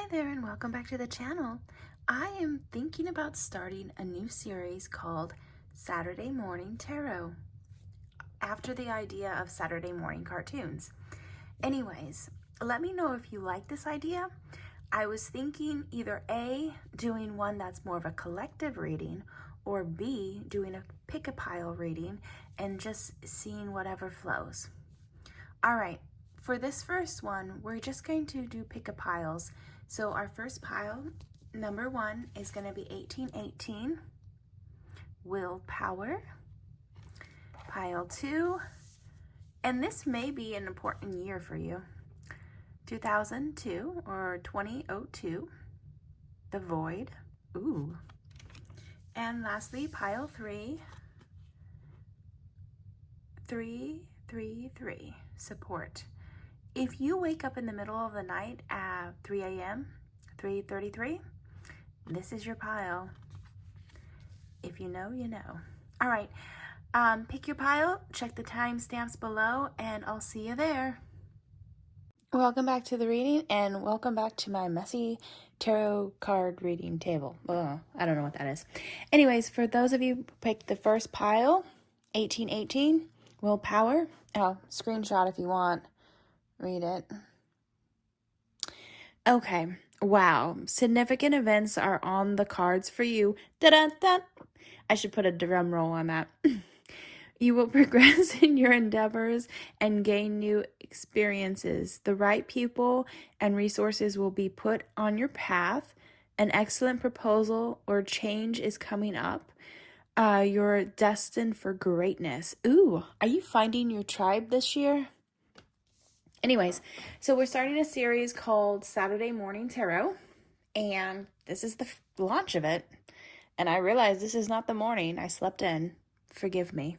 Hi there and welcome back to the channel. I am thinking about starting a new series called Saturday Morning Tarot, after the idea of Saturday morning cartoons. Anyways, let me know if you like this idea. I was thinking either A, doing one that's more of a collective reading, or B, doing a pick-a-pile reading and just seeing whatever flows. All right, for this first one, we're just going to do pick-a-piles. So our first pile, number 1, is going to be 1818, willpower. Pile 2, and this may be an important year for you, 2002 or 2002, the void. Ooh. And lastly, pile 3, 333, support. If you wake up in the middle of the night at 3 a.m., 3:33, this is your pile. If you know, you know. All right, pick your pile, check the timestamps below, and I'll see you there. Welcome back to the reading, and welcome back to my messy tarot card reading table. I don't know what that is. Anyways, for those of you who picked the first pile, 1818, willpower. Oh, screenshot if you want. Read it. Okay. Wow. Significant events are on the cards for you. Da-da-da. I should put a drum roll on that. You will progress in your endeavors and gain new experiences. The right people and resources will be put on your path. An excellent proposal or change is coming up. You're destined for greatness. Ooh, are you finding your tribe this year? Anyways, so we're starting a series called Saturday Morning Tarot, and this is the launch of it. And I realized this is not the morning. I slept in. Forgive me.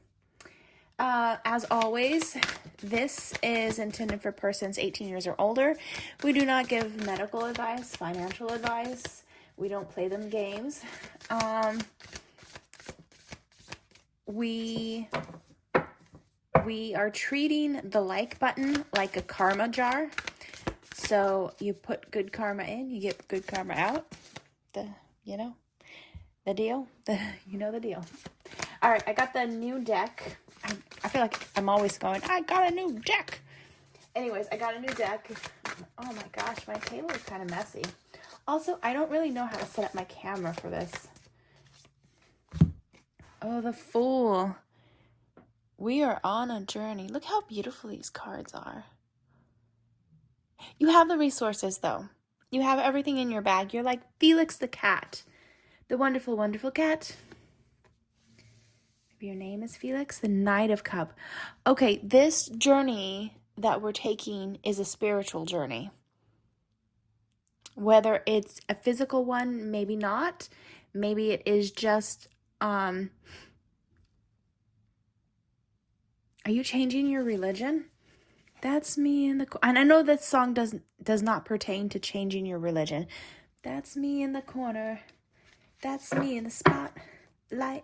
As always, this is intended for persons 18 years or older. We do not give medical advice, financial advice. We don't play them games. We are treating the like button like a karma jar. So you put good karma in, you get good karma out. The deal. You know the deal. All right, I got the new deck. I feel like I'm always going, I got a new deck. Anyways, I got a new deck. Oh my gosh, my table is kind of messy. Also, I don't really know how to set up my camera for this. Oh, the Fool. We are on a journey. Look how beautiful these cards are. You have the resources, though. You have everything in your bag. You're like Felix the cat. The wonderful, wonderful cat. Maybe your name is Felix, the Knight of Cup. Okay, this journey that we're taking is a spiritual journey. Whether it's a physical one, maybe not. Maybe it is just... Are you changing your religion? That's me in the... And I know that song does not pertain to changing your religion. That's me in the corner. That's me in the spotlight.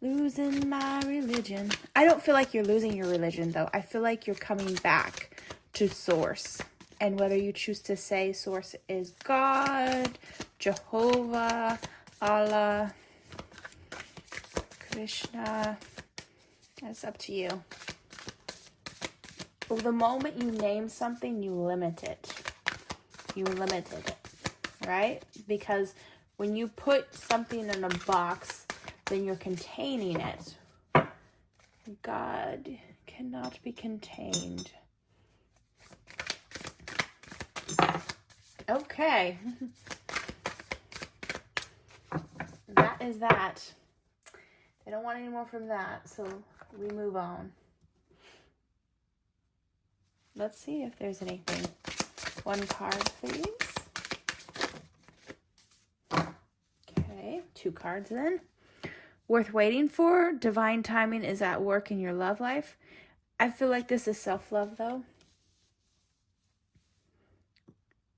Losing my religion. I don't feel like you're losing your religion, though. I feel like you're coming back to source. And whether you choose to say source is God, Jehovah, Allah, Krishna... That's up to you. But the moment you name something, you limit it. You limited it, right? Because when you put something in a box, then you're containing it. God cannot be contained. Okay. That is that. I don't want any more from that, so we move on. Let's see if there's anything. One card, please. Okay, 2 cards then. Worth waiting for. Divine timing is at work in your love life. I feel like this is self-love, though.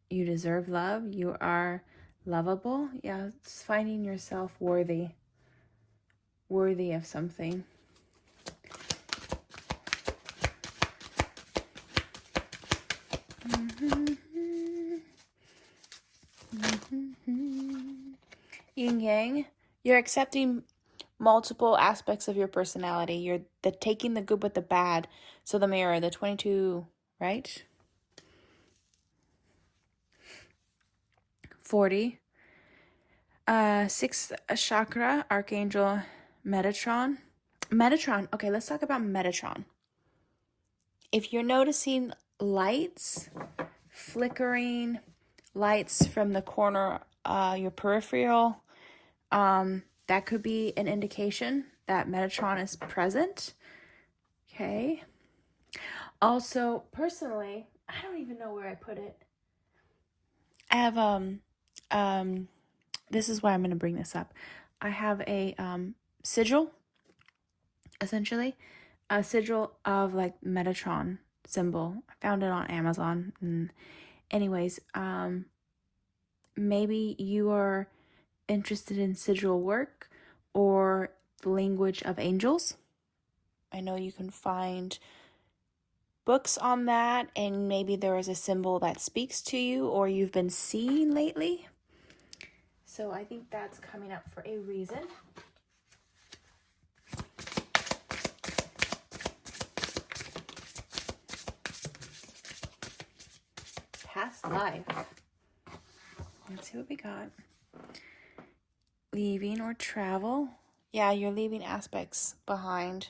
You deserve love. You are lovable. Yeah, it's finding yourself worthy of something. Yin Yang, you're accepting multiple aspects of your personality. You're taking the good with the bad. So the mirror, the 22, right? 40. Sixth chakra, Archangel Metatron. Metatron. Okay, let's talk about Metatron. If you're noticing lights, flickering lights from the corner, your peripheral, that could be an indication that Metatron is present. Okay. Also, personally, I don't even know where I put it. I have this is why I'm going to bring this up. I have a sigil, essentially, a sigil of like Metatron symbol. I found it on Amazon. And anyways, maybe you are interested in sigil work or the language of angels. I know you can find books on that, and maybe there is a symbol that speaks to you or you've been seeing lately. So I think that's coming up for a reason. Past life. Let's see what we got. Leaving or travel. Yeah, you're leaving aspects behind.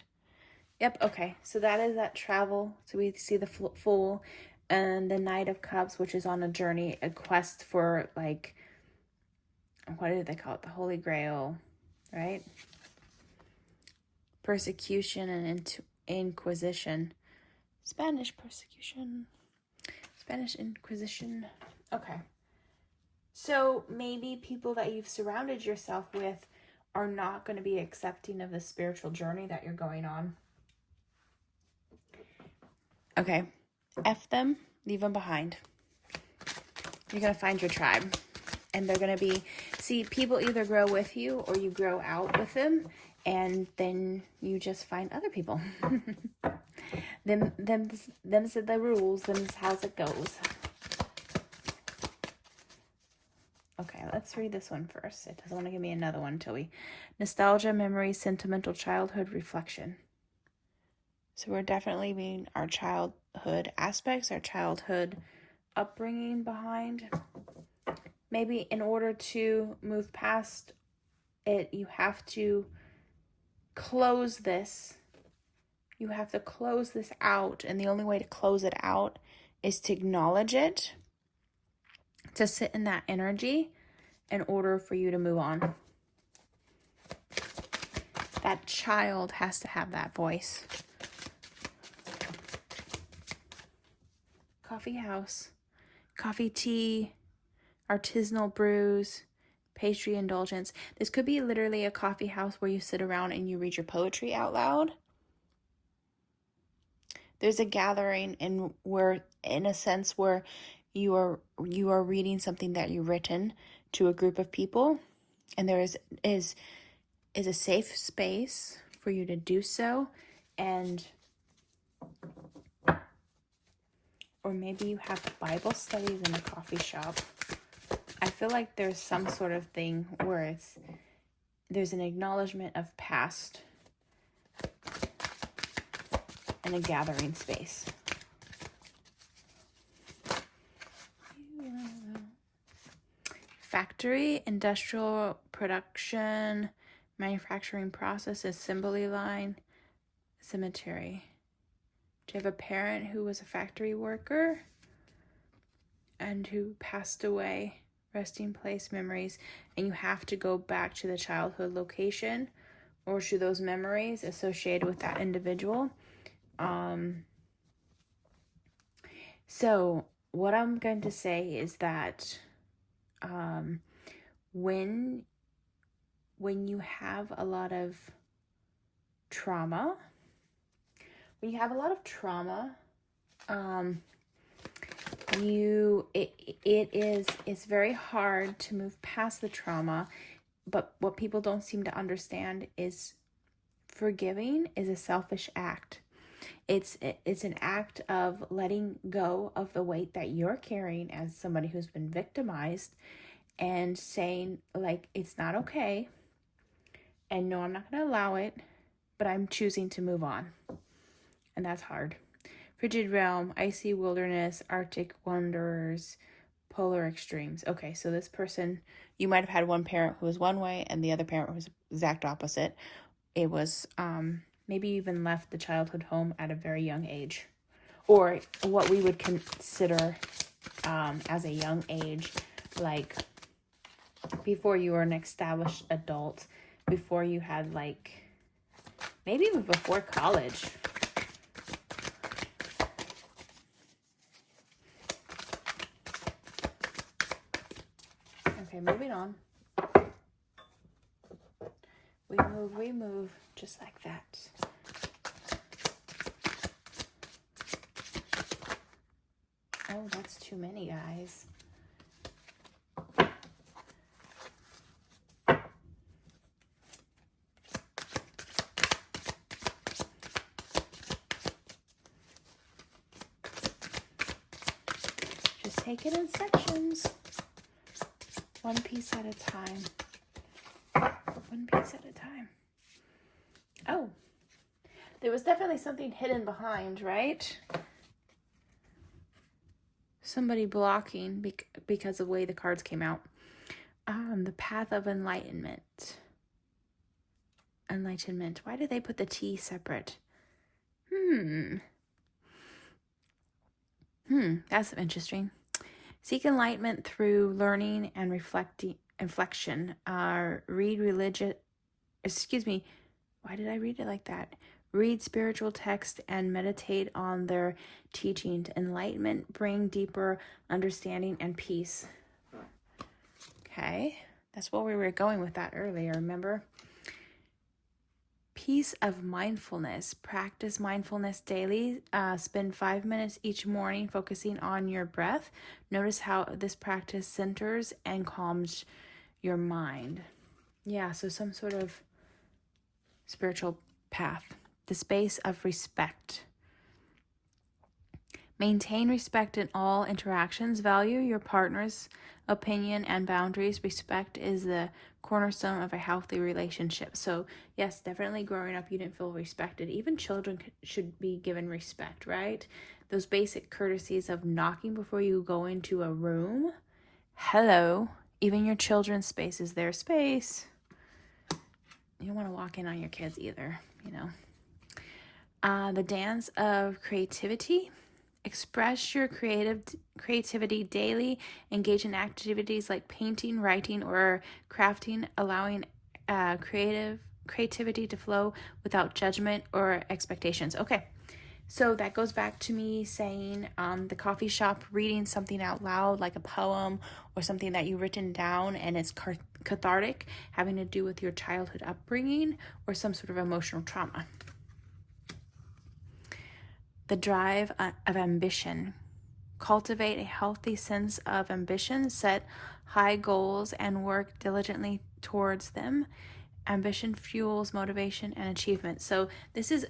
Yep, okay. So that is that travel. So we see the Fool and the Knight of Cups, which is on a journey, a quest for, like, what do they call it? The Holy Grail, right? Persecution and Inquisition. Spanish persecution. Spanish Inquisition. Okay. So maybe people that you've surrounded yourself with are not going to be accepting of the spiritual journey that you're going on. Okay. F them, leave them behind. You're going to find your tribe. And they're going to be, see, people either grow with you or you grow out with them. And then you just find other people. Them's the rules. Them's how's it goes. Okay, let's read this one first. It doesn't want to give me another one until we... Nostalgia, memory, sentimental childhood, reflection. So we're definitely leaving our childhood aspects, our childhood upbringing behind. Maybe in order to move past it, you have to close this. You have to close this out. And the only way to close it out is to acknowledge it, to sit in that energy in order for you to move on. That child has to have that voice. Coffee house, coffee, tea, artisanal brews, pastry indulgence. This could be literally a coffee house where you sit around and you read your poetry out loud. There's a gathering in a sense where you are reading something that you've written to a group of people, and there is a safe space for you to do so, and or maybe you have Bible studies in a coffee shop. I feel like there's some sort of thing where there's an acknowledgement of past and a gathering space. Factory, industrial production, manufacturing process, assembly line, cemetery. Do you have a parent who was a factory worker and who passed away? Resting place, memories, and you have to go back to the childhood location or to those memories associated with that individual. So what I'm going to say is that when you have a lot of trauma, it's very hard to move past the trauma. But what people don't seem to understand is forgiving is a selfish act. It's an act of letting go of the weight that you're carrying as somebody who's been victimized, and saying, like, it's not okay. And no, I'm not going to allow it, but I'm choosing to move on. And that's hard. Frigid realm, icy wilderness, Arctic wanderers, polar extremes. Okay, so this person, you might have had one parent who was one way and the other parent was exact opposite. It was maybe even left the childhood home at a very young age, or what we would consider as a young age, like before you were an established adult, before you had like, maybe even before college. Okay, moving on. We move, just like that. Oh, that's too many, guys. Just take it in sections. One piece at a time. One piece at a time. Oh, there was definitely something hidden behind, right? Somebody blocking because of the way the cards came out. The path of enlightenment. Enlightenment. Why did they put the T separate? That's interesting. Seek enlightenment through learning and reflection. Read religious, why did I read it like that? Read spiritual text and meditate on their teachings. Enlightenment, bring deeper understanding and peace. Okay, that's where we were going with that earlier, remember? Peace of mindfulness. Practice mindfulness daily. Spend 5 minutes each morning focusing on your breath. Notice how this practice centers and calms your mind. Yeah, so some sort of spiritual path. The space of respect. Maintain respect in all interactions. Value your partner's opinion and boundaries. Respect is the cornerstone of a healthy relationship. So yes, definitely growing up you didn't feel respected. Even children should be given respect, right? Those basic courtesies of knocking before you go into a room. Hello. Even your children's space is their space. You don't want to walk in on your kids either, you know. The dance of creativity. Express your creativity daily. Engage in activities like painting, writing, or crafting, allowing creativity to flow without judgment or expectations. Okay, so that goes back to me saying the coffee shop, reading something out loud like a poem or something that you've written down and it's cathartic, having to do with your childhood upbringing or some sort of emotional trauma. The drive of ambition. Cultivate a healthy sense of ambition. Set high goals and work diligently towards them. Ambition fuels motivation and achievement. So this is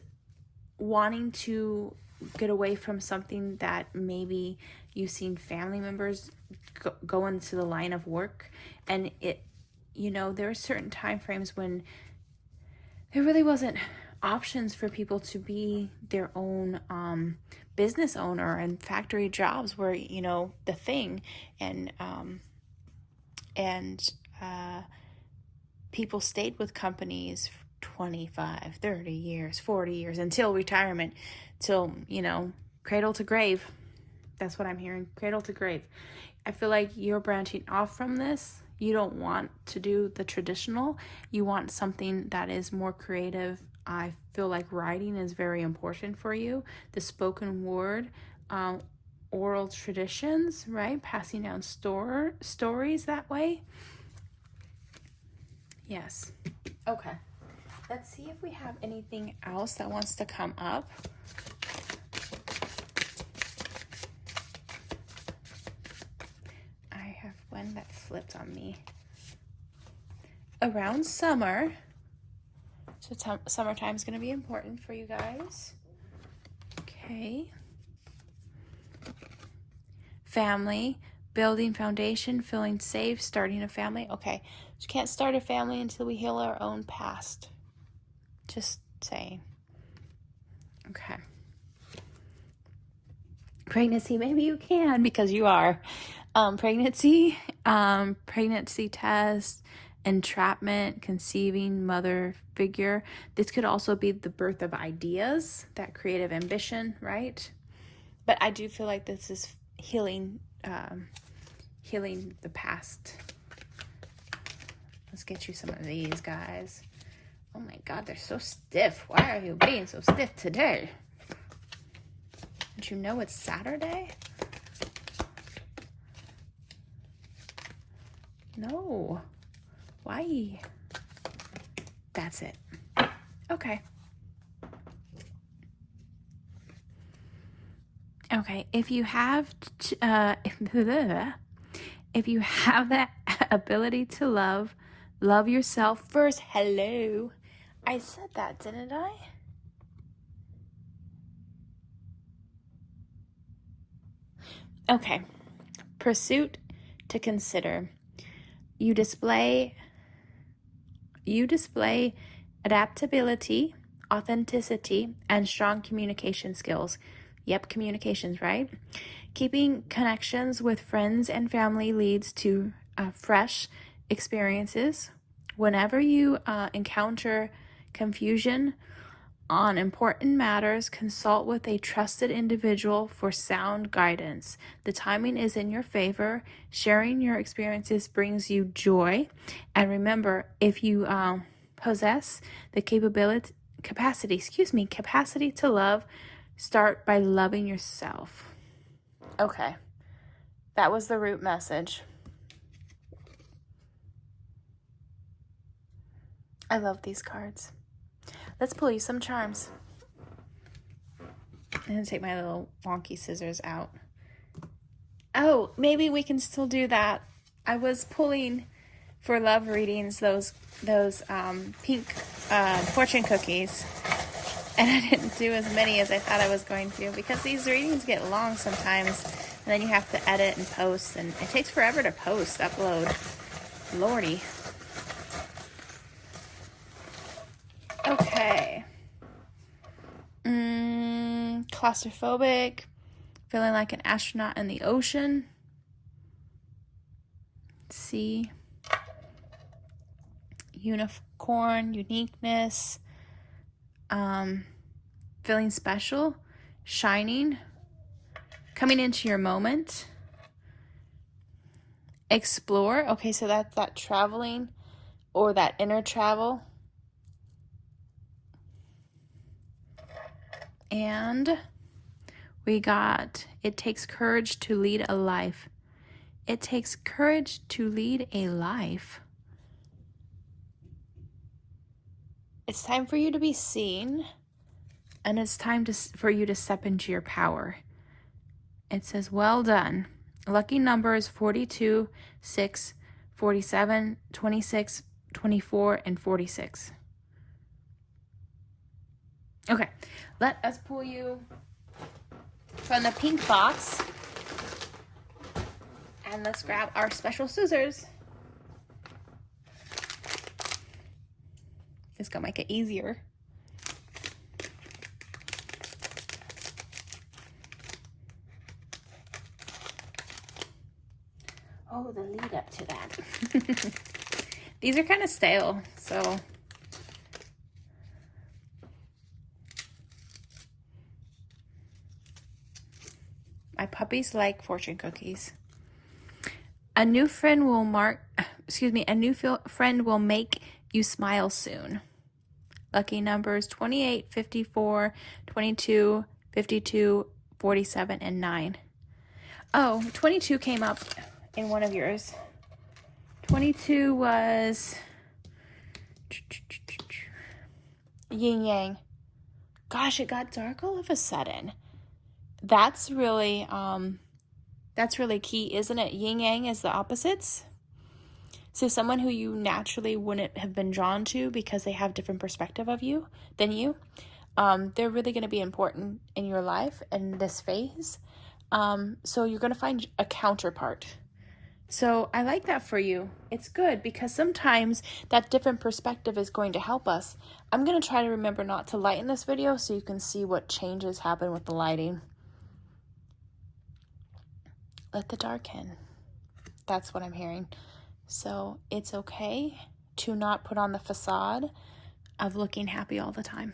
wanting to get away from something that maybe you've seen family members go into the line of work. And it, you know, there are certain time frames when there really wasn't options for people to be their own business owner, and factory jobs were, you know, the thing, and people stayed with companies 25, 30 years, 40 years until retirement, till, you know, cradle to grave. That's what I'm hearing, cradle to grave. I feel like you're branching off from this. You don't want to do the traditional. You want something that is more creative. I feel like writing is very important for you. The spoken word, oral traditions, right? Passing down stories that way. Yes. Okay. Let's see if we have anything else that wants to come up. I have one that flipped on me. Around summer. So summertime is going to be important for you guys. Okay. Family, building foundation, feeling safe, starting a family. Okay, you can't start a family until we heal our own past. Just saying. Okay. Pregnancy, maybe you can because you are. Pregnancy test, entrapment, conceiving, mother figure. This could also be the birth of ideas, that creative ambition, right? But I do feel like this is healing the past. Let's get you some of these, guys. Oh my God, they're so stiff. Why are you being so stiff today? Don't you know it's Saturday? No. Why? That's it. Okay. Okay, if you have that ability to love yourself first. Hello. I said that, didn't I? Okay. Pursuit to consider. You display adaptability, authenticity, and strong communication skills. Yep, communications, right? Keeping connections with friends and family leads to fresh experiences. Whenever you encounter confusion on important matters, consult with a trusted individual for sound guidance. The timing is in your favor. Sharing your experiences brings you joy. And remember, if you possess the capacity to love, start by loving yourself. Okay, that was the root message. I love these cards. Let's pull you some charms. I'm going to take my little wonky scissors out. Oh, maybe we can still do that. I was pulling for love readings those pink fortune cookies. And I didn't do as many as I thought I was going to because these readings get long sometimes. And then you have to edit and post. And it takes forever to upload. Lordy. Okay. Claustrophobic. Feeling like an astronaut in the ocean. C. Unicorn. Uniqueness. Feeling special. Shining. Coming into your moment. Explore. Okay, so that's that traveling or that inner travel. And we got, it takes courage to lead a life. It takes courage to lead a life. It's time for you to be seen, and it's time for you to step into your power. It says, well done. Lucky numbers 42, 6, 47, 26, 24, and 46. Okay, let us pull you from the pink box. And let's grab our special scissors. It's gonna make it easier. Oh, the lead up to that. These are kind of stale, so. My puppies like fortune cookies. A new friend will friend will make you smile soon. Lucky numbers 28, 54, 22, 52, 47, and 9. Oh, 22 came up in one of yours. 22 was yin yang. Gosh, it got dark all of a sudden. That's really key, isn't it? Yin yang is the opposites. So someone who you naturally wouldn't have been drawn to because they have different perspective of you than you, they're really going to be important in your life in this phase. So you're going to find a counterpart. So I like that for you. It's good because sometimes that different perspective is going to help us. I'm going to try to remember not to lighten this video so you can see what changes happen with the lighting. Let the dark in. That's what I'm hearing. So it's okay to not put on the facade of looking happy all the time.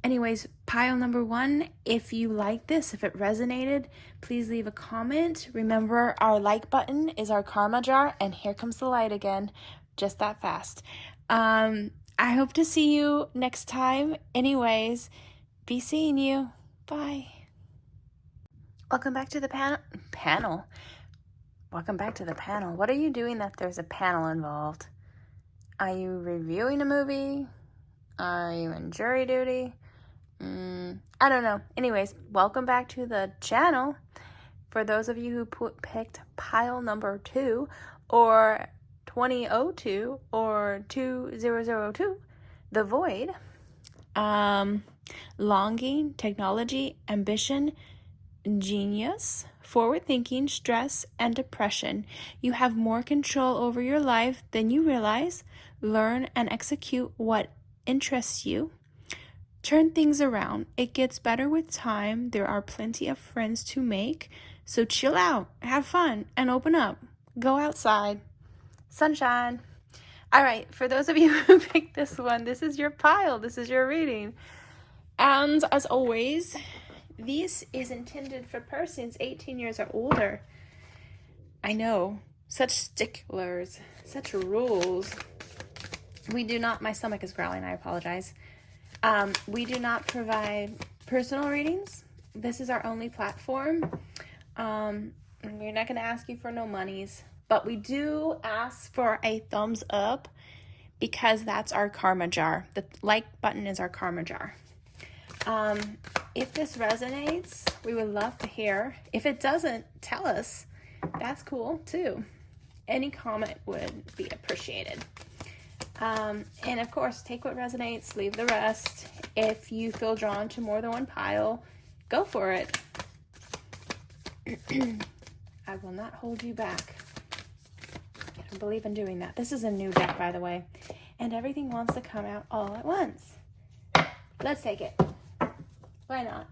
Anyways, pile number 1, if you like this, if it resonated, please leave a comment. Remember, our like button is our karma jar, and here comes the light again, just that fast. I hope to see you next time. Anyways, be seeing you. Bye. Welcome back to the panel. Welcome back to the panel. What are you doing that there's a panel involved? Are you reviewing a movie? Are you in jury duty? I don't know. Anyways, welcome back to the channel. For those of you who picked pile number 2 or 2002 or 2002, the void, longing, technology, ambition, genius, forward thinking, stress, and depression. You have more control over your life than you realize. Learn and execute what interests you. Turn things around. It gets better with time. There are plenty of friends to make. So chill out, have fun, and open up. Go outside. Sunshine. All right, for those of you who picked this one, this is your pile. This is your reading. And as always, this is intended for persons 18 years or older. I know, such sticklers, such rules. We do not, my stomach is growling, I apologize. We do not provide personal readings. This is our only platform. We're not going to ask you for no monies, but we do ask for a thumbs up because that's our karma jar. The like button is our karma jar. If this resonates, we would love to hear. If it doesn't, tell us. That's cool too. Any comment would be appreciated. And of course, take what resonates, leave the rest. If you feel drawn to more than one pile, go for it. I will not hold you back. I don't believe in doing that. This is a new deck, by the way. And everything wants to come out all at once. Let's take it. Why not?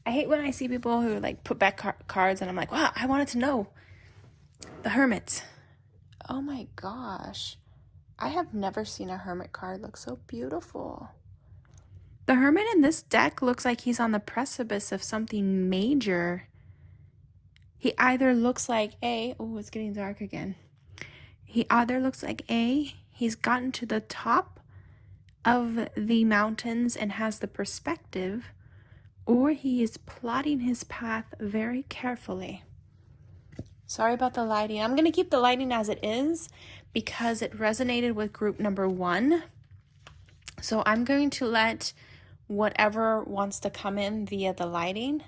I hate when I see people who like put back cards and I'm like, wow, I wanted to know. The Hermit. Oh my gosh. I have never seen a Hermit card look so beautiful. The Hermit in this deck looks like he's on the precipice of something major. He either looks like oh, it's getting dark again. He either looks like he's gotten to the top of the mountains and has the perspective, or he is plotting his path very carefully. Sorry about the lighting. I'm going to keep the lighting as it is because it resonated with group number 1. So I'm going to let whatever wants to come in via the lighting,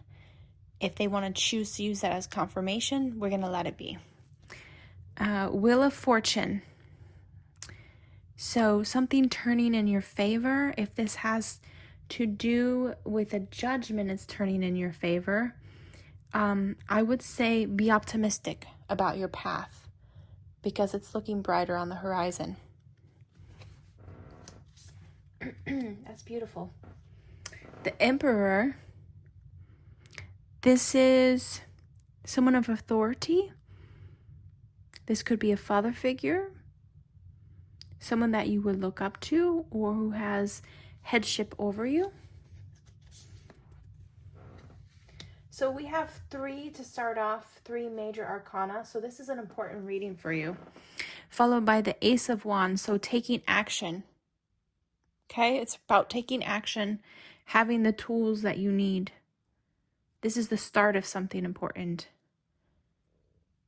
if they want to choose to use that as confirmation, we're going to let it be. Wheel of Fortune. So something turning in your favor. If this has to do with a judgment, it's turning in your favor. I would say be optimistic about your path because it's looking brighter on the horizon. That's beautiful. The Emperor. This is someone of authority. This could be a father figure, someone that you would look up to or who has headship over you. So we have 3 to start off, 3 major arcana. So this is an important reading for you. Followed by the Ace of Wands, so taking action. Okay, it's about taking action, having the tools that you need. This is the start of something important.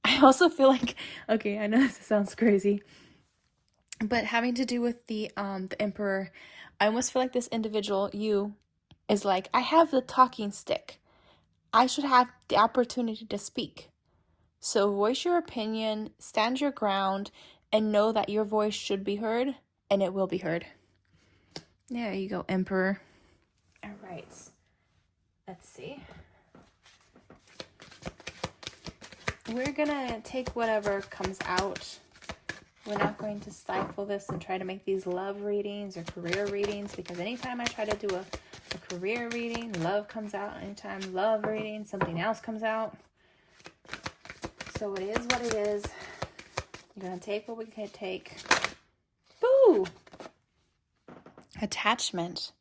I also feel like, okay, I know this sounds crazy, but having to do with the Emperor, I almost feel like this individual, you, is like, I have the talking stick. I should have the opportunity to speak. So voice your opinion, stand your ground, and know that your voice should be heard, and it will be heard. There you go, Emperor. All right. Let's see. we're gonna take whatever comes out. We're not going to stifle this and try to make these love readings or career readings, because anytime I try to do a career reading, love comes out. Anytime love reading, something else comes out. So it is what it is. You're going to take what we can take. Boo! Attachment.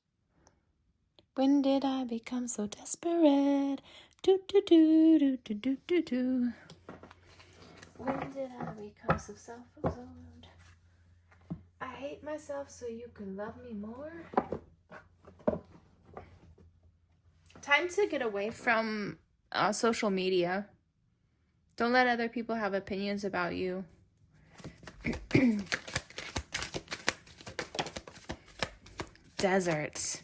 When did I become so desperate? Do do do do do do do do. When did I become so self-absorbed? I hate myself so you can love me more. Time to get away from social media. Don't let other people have opinions about you. Deserts.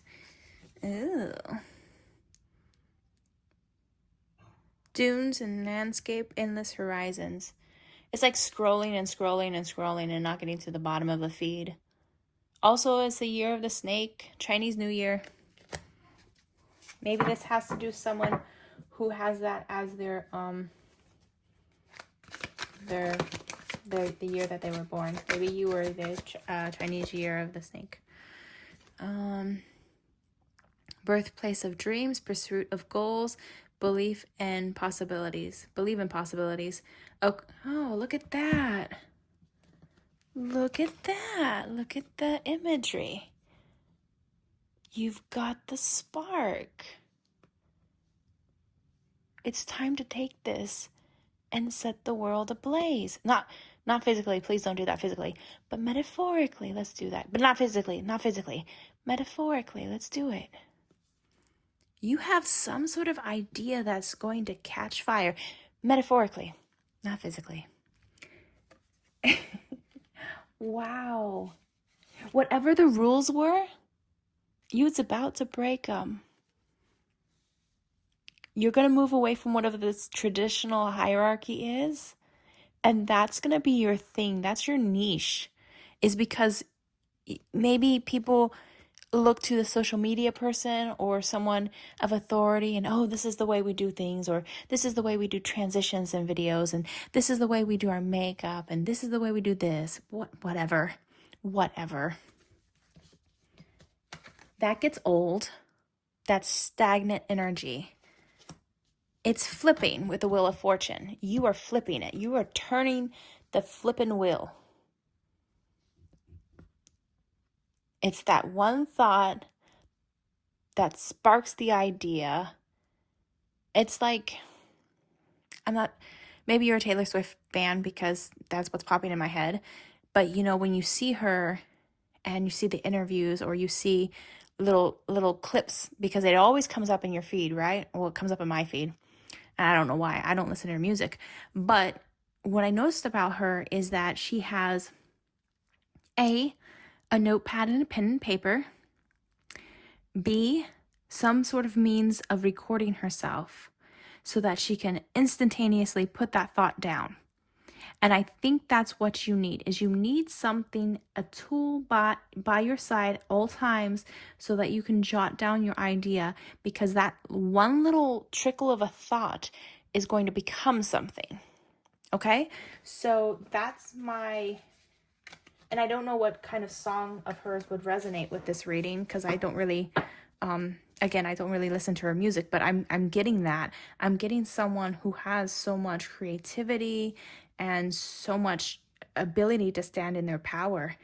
Ew. Dunes and landscape, endless horizons. It's like scrolling and scrolling and scrolling and not getting to the bottom of the feed. Also, it's the year of the snake, Chinese New Year. Maybe this has to do with someone who has that as their the year that they were born. Maybe you were the Chinese year of the snake. Birthplace of dreams, pursuit of goals, belief in possibilities. Believe in possibilities. Oh, look at that. Look at that. Look at the imagery. You've got the spark. It's time to take this and set the world ablaze. Not physically, please don't do that physically, but metaphorically, let's do that. But not physically. Metaphorically, let's do it. You have some sort of idea that's going to catch fire. Metaphorically, not physically. Wow. Whatever the rules were, you was about to break them. You're going to move away from whatever this traditional hierarchy is, and that's going to be your thing. That's your niche, is because maybe people look to the social media person or someone of authority and, oh, this is the way we do things, or this is the way we do transitions in videos, and this is the way we do our makeup, and this is the way we do this. Whatever. That gets old. That's stagnant energy. It's flipping with the wheel of fortune. You are flipping it. You are turning the flipping wheel. It's that one thought that sparks the idea. It's like, maybe you're a Taylor Swift fan because that's what's popping in my head. But when you see her and you see the interviews, or you see little clips, because it always comes up in your feed, right? Well, it comes up in my feed. And I don't know why. I don't listen to her music. But what I noticed about her is that she has A, a notepad and a pen and paper. B, some sort of means of recording herself so that she can instantaneously put that thought down. And I think that's what you need, is you need something, a tool by your side all times, so that you can jot down your idea, because that one little trickle of a thought is going to become something. Okay? So that's and I don't know what kind of song of hers would resonate with this reading, because I don't really, I don't really listen to her music, but I'm getting that. I'm getting someone who has so much creativity and so much ability to stand in their power.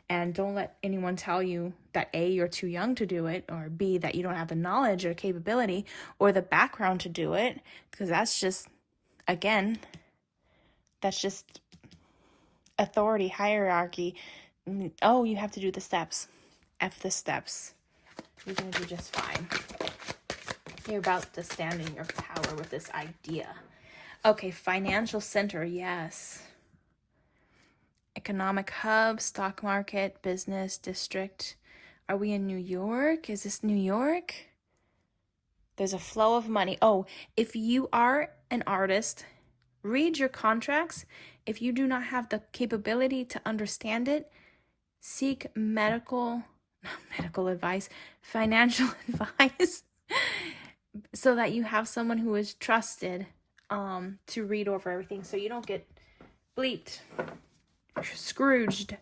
And don't let anyone tell you that A, you're too young to do it, or B, that you don't have the knowledge or capability or the background to do it, because that's just authority, hierarchy. Oh, you have to do the steps. F the steps. You're going to do just fine. You're about to stand in your power with this idea. Okay, financial center, yes. Economic hub, stock market, business district. Are we in New York? Is this New York? There's a flow of money. Oh, if you are an artist, read your contracts. If you do not have the capability to understand it, seek medical advice, financial advice, so that you have someone who is trusted to read over everything so you don't get bleeped, scrooged.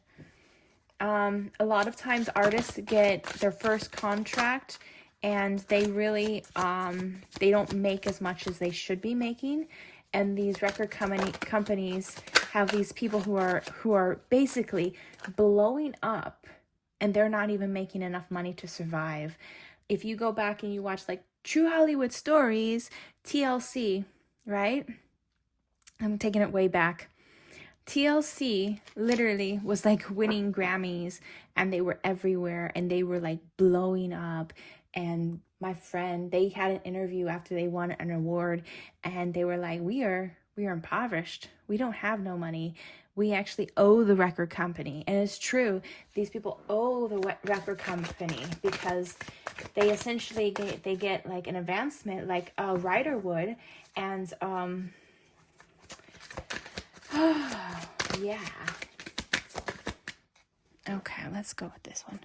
A lot of times artists get their first contract and they really, they don't make as much as they should be making. And these record companies have these people who are basically blowing up and they're not even making enough money to survive. If you go back and you watch like True Hollywood Stories, TLC, right? I'm taking it way back. TLC literally was like winning Grammys and they were everywhere and they were like blowing up. And my friend, they had an interview after they won an award and they were like, we are impoverished. We don't have no money. We actually owe the record company. And it's true. These people owe the record company because they essentially get like an advancement like a writer would. And yeah. Okay, let's go with this one.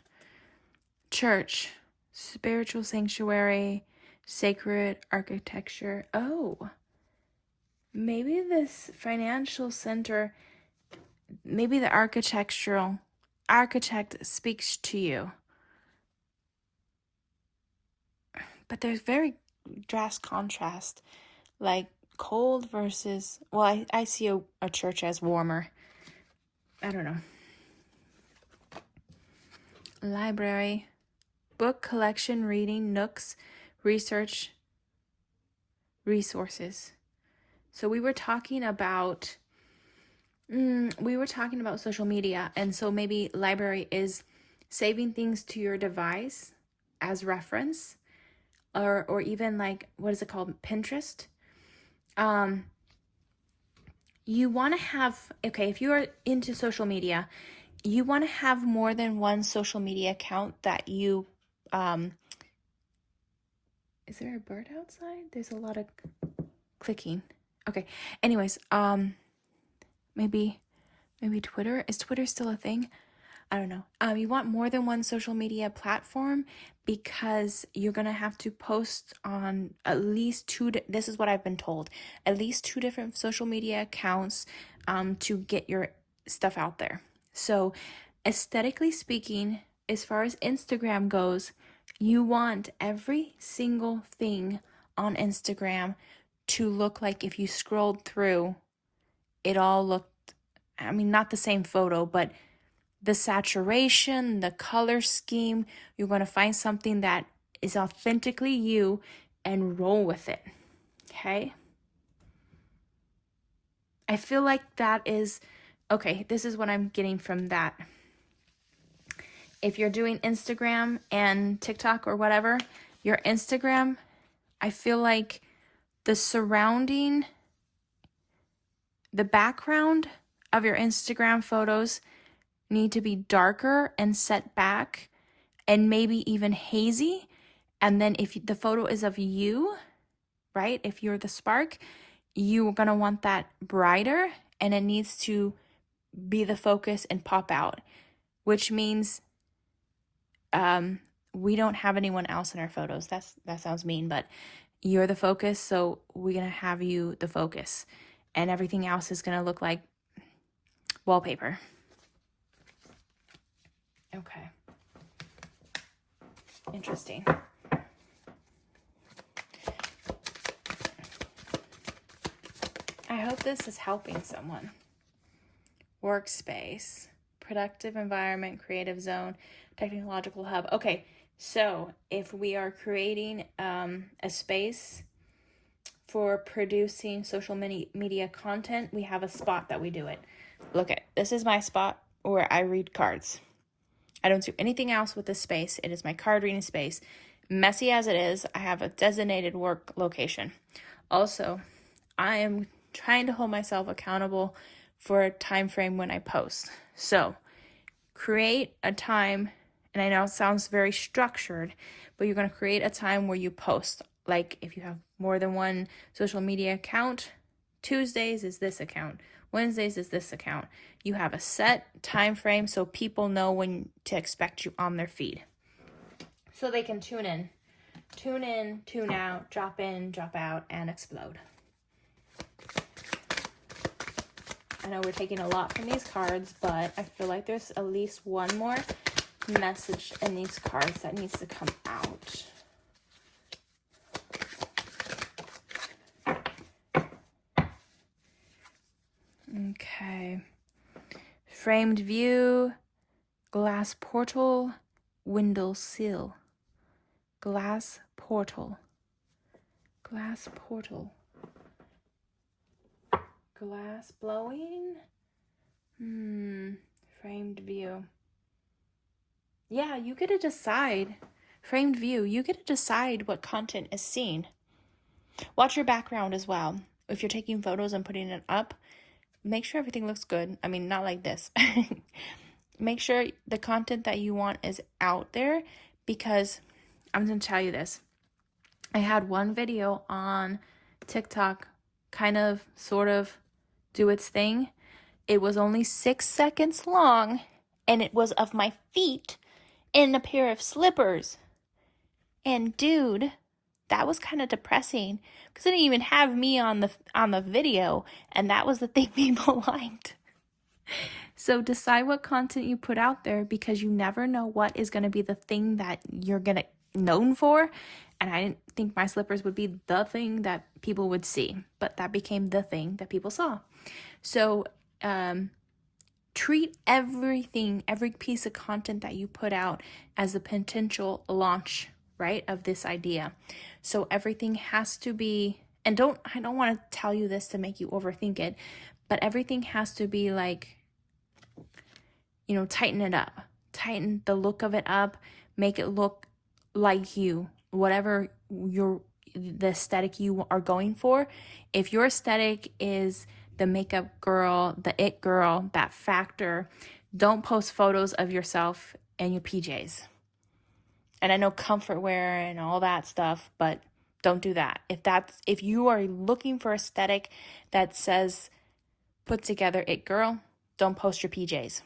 Church, spiritual sanctuary, sacred architecture. Oh, maybe this financial center, maybe the architect speaks to you. But there's very drastic contrast, like cold versus, well, I see a church as warmer. I don't know. Library, book collection, reading, nooks, research, resources. So we were talking about social media, and so maybe library is saving things to your device as reference, or even like, what is it called, Pinterest. You want to have, okay, if you are into social media, you want to have more than one social media account that you, is there a bird outside? There's a lot of clicking. Okay. Anyways, maybe Twitter. Is Twitter still a thing? I don't know. You want more than one social media platform because you're going to have to post on at least two, this is what I've been told, at least 2 different social media accounts to get your stuff out there. So aesthetically speaking, as far as Instagram goes, you want every single thing on Instagram to look like, if you scrolled through, it all looked, I mean, not the same photo, but the saturation, the color scheme, you're going to find something that is authentically you and roll with it. Okay? I feel like that is, okay, this is what I'm getting from that. If you're doing Instagram and TikTok or whatever, your Instagram, I feel like the background of your Instagram photos need to be darker and set back and maybe even hazy. And then if the photo is of you, right? If you're the spark, you're going to want that brighter and it needs to be the focus and pop out, which means we don't have anyone else in our photos. That sounds mean, but you're the focus, so we're going to have you the focus. And everything else is going to look like wallpaper. Okay. Interesting. I hope this is helping someone. Workspace, productive environment, creative zone, technological hub. Okay, so if we are creating a space for producing social media content, we have a spot that we do it. Look at, this is my spot where I read cards. I don't do anything else with this space. It is my card reading space. Messy as it is, I have a designated work location. Also, I am trying to hold myself accountable for a time frame when I post. So, create a time, and I know it sounds very structured, but you're going to create a time where you post. Like if you have more than one social media account, Tuesdays is this account, Wednesdays is this account. You have a set time frame so people know when to expect you on their feed. So they can tune in, tune out, drop in, drop out, and explode. I know we're taking a lot from these cards, but I feel like there's at least one more message in these cards that needs to come out. Okay. Framed view, glass portal, window sill. Glass portal. Glass portal. Glass blowing? Framed view. Yeah, you get to decide. Framed view, you get to decide what content is seen. Watch your background as well. If you're taking photos and putting it up, make sure everything looks good. I mean, not like this. Make sure the content that you want is out there, because I'm going to tell you this. I had one video on TikTok kind of sort of do its thing. It was only 6 seconds long, and it was of my feet in a pair of slippers. And dude, that was kind of depressing because it didn't even have me on the video, and that was the thing people liked. So decide what content you put out there, because you never know what is going to be the thing that you're going to known for. And I didn't think my slippers would be the thing that people would see, but that became the thing that people saw. So treat everything, every piece of content that you put out as a potential launch, right, of this idea. So everything has to be, and I don't want to tell you this to make you overthink it, but everything has to be like, you know, tighten it up, tighten the look of it up, make it look like you, whatever the aesthetic you are going for. If your aesthetic is the makeup girl, the it girl, that factor, don't post photos of yourself and your PJs. And I know comfort wear and all that stuff, but don't do that. If you are looking for aesthetic that says put together it girl, don't post your PJs.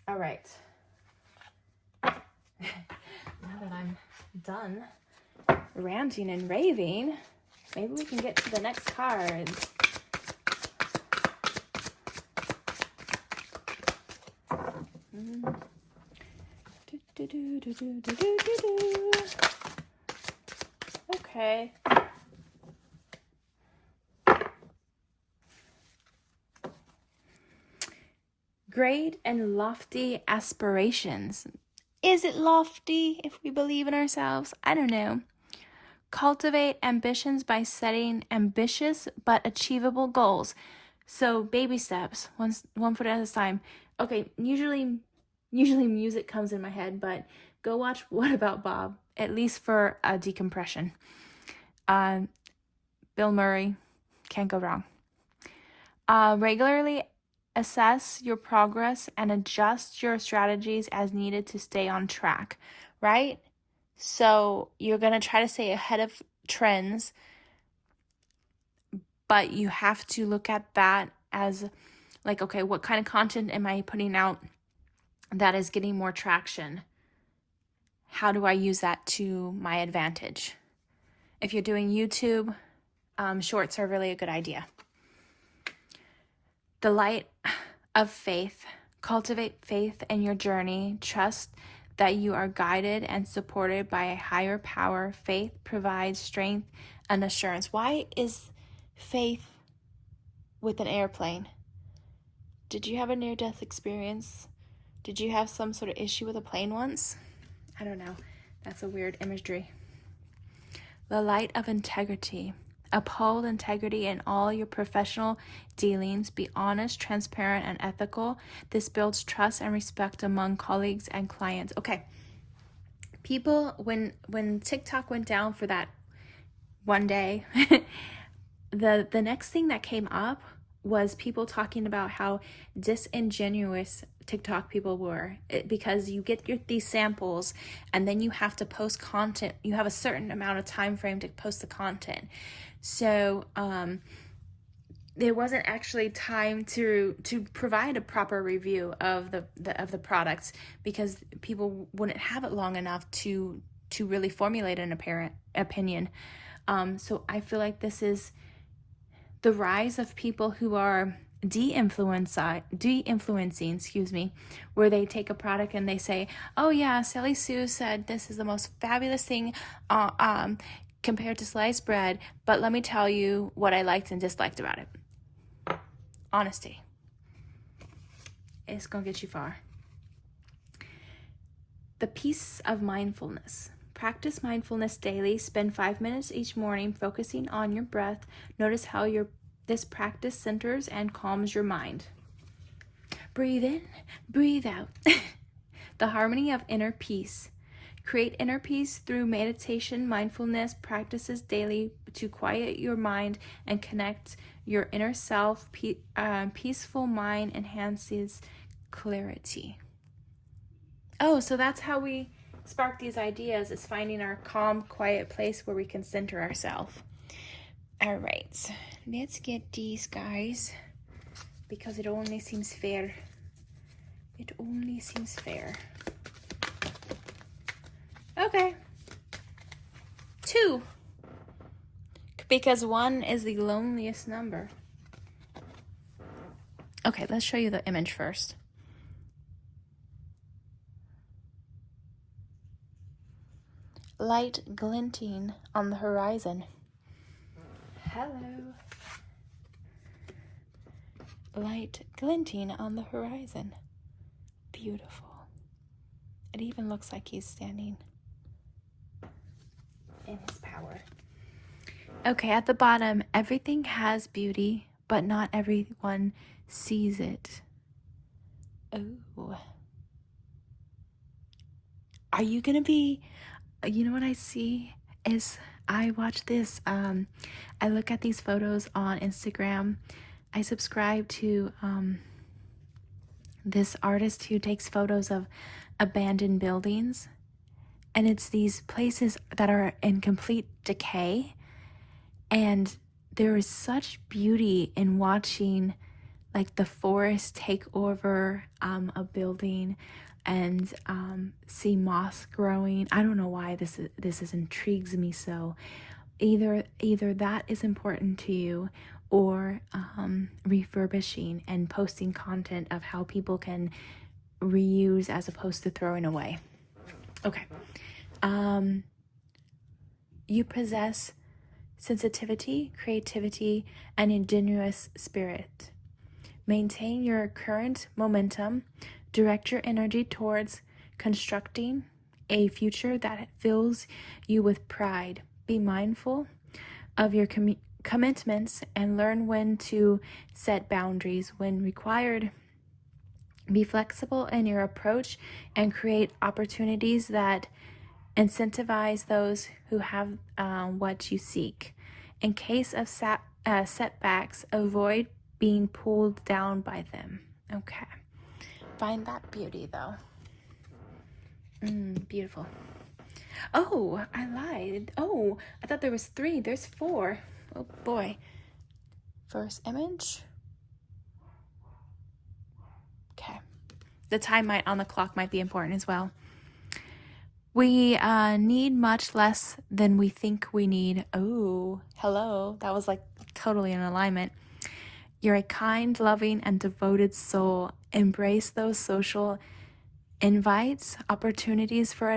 All right. Now that I'm done ranting and raving, maybe we can get to the next cards. Okay. Great and lofty aspirations. Is it lofty if we believe in ourselves? I don't know. Cultivate ambitions by setting ambitious but achievable goals. So baby steps, one foot at a time. Okay, usually music comes in my head, but go watch What About Bob, at least for a decompression. Bill Murray, can't go wrong. Regularly assess your progress and adjust your strategies as needed to stay on track, right? So you're going to try to stay ahead of trends, but you have to look at that as like, okay, what kind of content am I putting out that is getting more traction? How do I use that to my advantage? If you're doing YouTube, shorts are really a good idea. The light of faith. Cultivate faith in your journey. Trust that you are guided and supported by a higher power. Faith provides strength and assurance. Why is faith with an airplane? Did you have a near-death experience? Did you have some sort of issue with a plane once? I don't know. That's a weird imagery. The light of integrity. Uphold integrity in all your professional dealings. Be honest, transparent, and ethical. This builds trust and respect among colleagues and clients. Okay. People, when TikTok went down for that one day, the next thing that came up was people talking about how disingenuous TikTok people were, because you get these samples and then you have to post content. You have a certain amount of time frame to post the content. So there wasn't actually time to provide a proper review of the products, because people wouldn't have it long enough to really formulate an apparent opinion. So I feel like this is the rise of people who are de-influencing, where they take a product and they say, oh yeah, Sally Sue said this is the most fabulous thing compared to sliced bread, but let me tell you what I liked and disliked about it. Honesty. It's gonna get you far. The peace of mindfulness. Practice mindfulness daily. Spend 5 minutes each morning focusing on your breath. Notice how this practice centers and calms your mind. Breathe in, breathe out. The harmony of inner peace. Create inner peace through meditation, mindfulness practices daily to quiet your mind and connect your inner self. Peaceful mind enhances clarity. Oh, so that's how we spark these ideas, is finding our calm, quiet place where we can center ourselves. All right, let's get these guys, because it only seems fair. It only seems fair. Okay. 2. Because 1 is the loneliest number. Okay, let's show you the image first. Light glinting on the horizon. Hello. Light glinting on the horizon. Beautiful. It even looks like he's standing in his power. Okay, at the bottom, everything has beauty, but not everyone sees it. Oh. Are you gonna be... You know what I see is, I watch this, I look at these photos on Instagram. I subscribe to this artist who takes photos of abandoned buildings, and it's these places that are in complete decay, and there is such beauty in watching like the forest take over a building, and see moss growing. I don't know why this intrigues me so. Either that is important to you, or refurbishing and posting content of how people can reuse as opposed to throwing away. Okay. You possess sensitivity, creativity, and ingenuous spirit. Maintain your current momentum. Direct your energy towards constructing a future that fills you with pride. Be mindful of your commitments and learn when to set boundaries when required. Be flexible in your approach and create opportunities that incentivize those who have what you seek. In case of setbacks, avoid being pulled down by them. Okay. Find that beauty, though. Beautiful. Oh, I lied. Oh, I thought there was 3. There's 4. Oh, boy. First image. Okay. The time on the clock might be important as well. We need much less than we think we need. Oh, hello. That was like totally in alignment. You're a kind, loving, and devoted soul. Embrace those social invites, opportunities for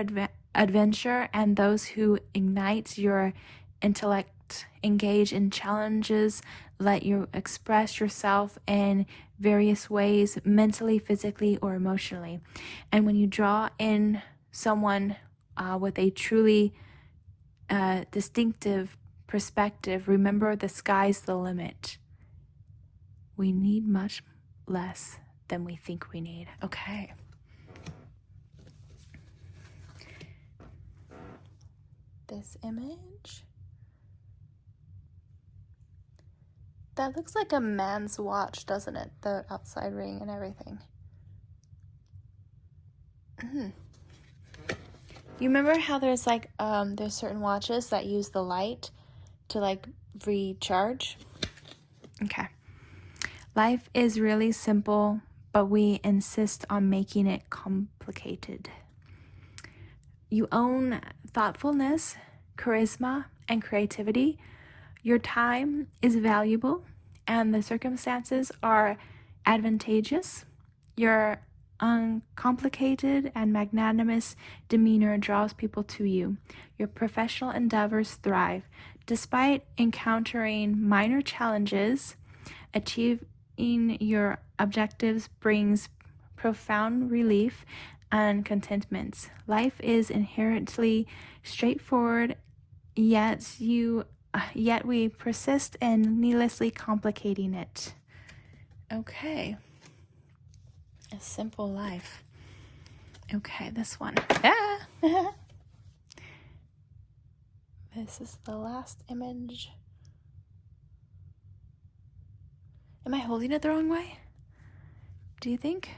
adventure, and those who ignite your intellect. Engage in challenges. Let you express yourself in various ways, mentally, physically, or emotionally. And when you draw in someone with a truly distinctive perspective, remember the sky's the limit. We need much less than we think we need. Okay. This image. That looks like a man's watch, doesn't it? The outside ring and everything. You remember how there's like there's certain watches that use the light to like recharge? Okay. Life is really simple, but we insist on making it complicated. You own thoughtfulness, charisma, and creativity. Your time is valuable. and the circumstances are advantageous. Your uncomplicated and magnanimous demeanor draws people to you. Your professional endeavors thrive. Despite encountering minor challenges, achieving your objectives brings profound relief and contentment. Life is inherently straightforward, yet we persist in needlessly complicating it. Okay. A simple life. Okay, this one. This is the last image. Am I holding it the wrong way? Do you think?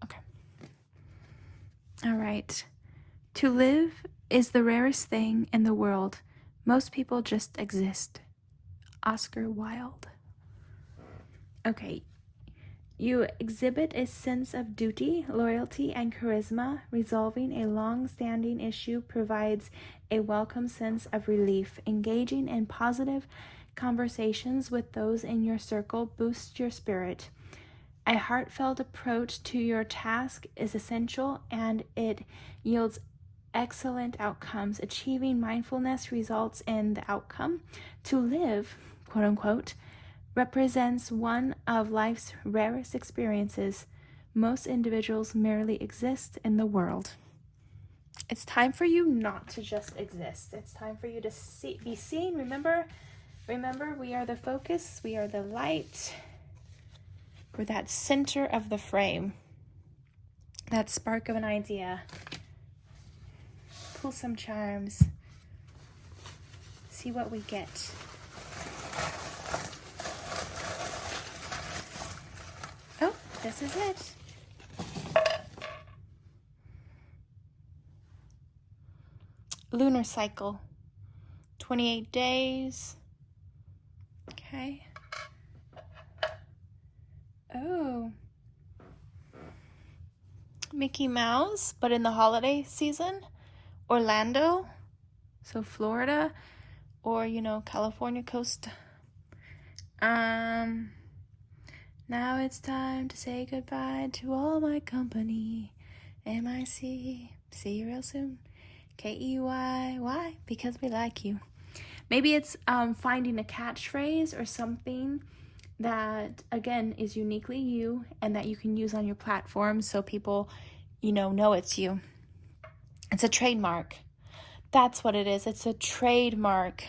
Okay. All right. To live is the rarest thing in the world. Most people just exist. Oscar Wilde. Okay. You exhibit a sense of duty, loyalty, and charisma. Resolving a long-standing issue provides a welcome sense of relief. Engaging in positive conversations with those in your circle boosts your spirit. A heartfelt approach to your task is essential, and it yields excellent outcomes. Achieving mindfulness results in the outcome. To live, quote unquote, represents one of life's rarest experiences. Most individuals merely exist in the world. It's time for you not to just exist. It's time for you to be seen. Remember, we are the focus. We are the light. We're that center of the frame. That spark of an idea. Pull some charms. See what we get. Oh, this is it. Lunar cycle. 28 days. Okay. Oh. Mickey Mouse, but in the holiday season. Orlando, so Florida, or, California coast. Now it's time to say goodbye to all my company. MIC, see you real soon. KEY, why? Because we like you. Maybe it's finding a catchphrase or something that, again, is uniquely you and that you can use on your platform so people, know it's you. It's a trademark. That's what it is. It's a trademark.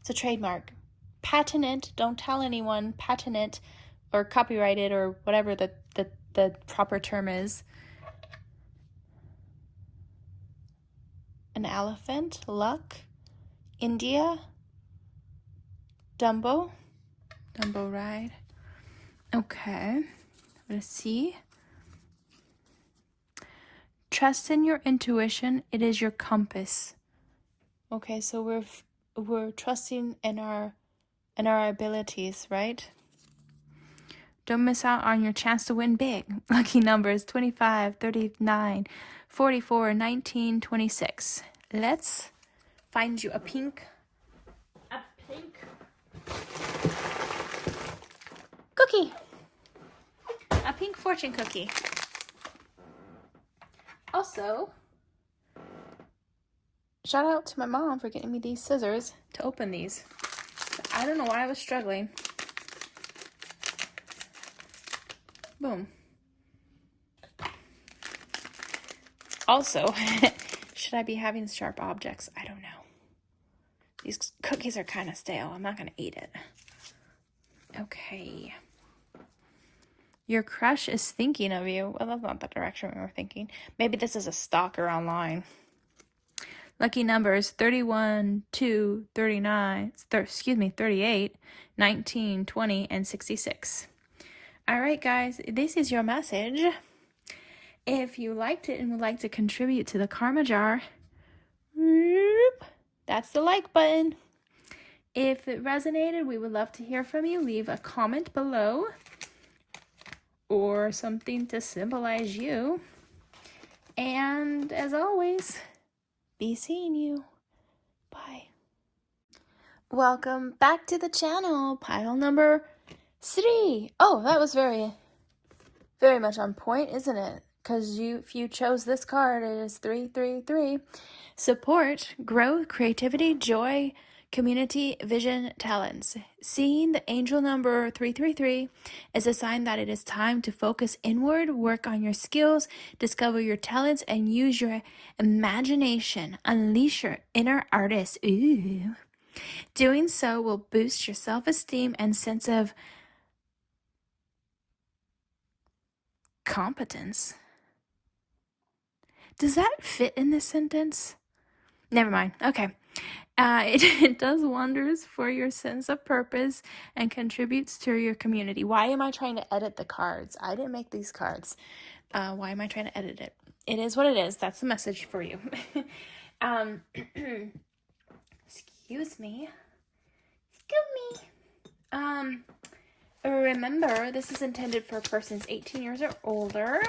It's a trademark. Patent it. Don't tell anyone. Patent it or copyright it or whatever the proper term is. An elephant. Luck. India. Dumbo ride. Okay. Let's see. Trust in your intuition. It is your compass. Okay, so we're trusting in our abilities, right? Don't miss out on your chance to win big. Lucky numbers 25, 39, 44, 19, 26. Let's find you a pink cookie. A pink fortune cookie. Also, shout out to my mom for getting me these scissors to open these. I don't know why I was struggling. Boom. Also, should I be having sharp objects? I don't know. These cookies are kind of stale. I'm not going to eat it. Okay. Your crush is thinking of you. Well, that's not the direction we were thinking. Maybe this is a stalker online. Lucky numbers 31, 2, 39, 38, 19, 20, and 66. All right, guys, this is your message. If you liked it and would like to contribute to the Karma Jar, that's the like button. If it resonated, we would love to hear from you. Leave a comment below or something to symbolize you. And as always, be seeing you. Bye. Welcome back to the channel. Pile number 3. Oh, that was very much on point, isn't it? Because if you chose this card, it is 333. Support, growth, creativity, joy, community, vision, talents. Seeing the angel number 333 is a sign that it is time to focus inward, work on your skills, discover your talents, and use your imagination. Unleash your inner artist. Ooh. Doing so will boost your self-esteem and sense of competence. Does that fit in this sentence? Never mind. Okay. It does wonders for your sense of purpose and contributes to your community. Why am I trying to edit the cards? I didn't make these cards. Why am I trying to edit it? It is what it is. That's the message for you. Excuse me. Remember, this is intended for persons 18 years or older.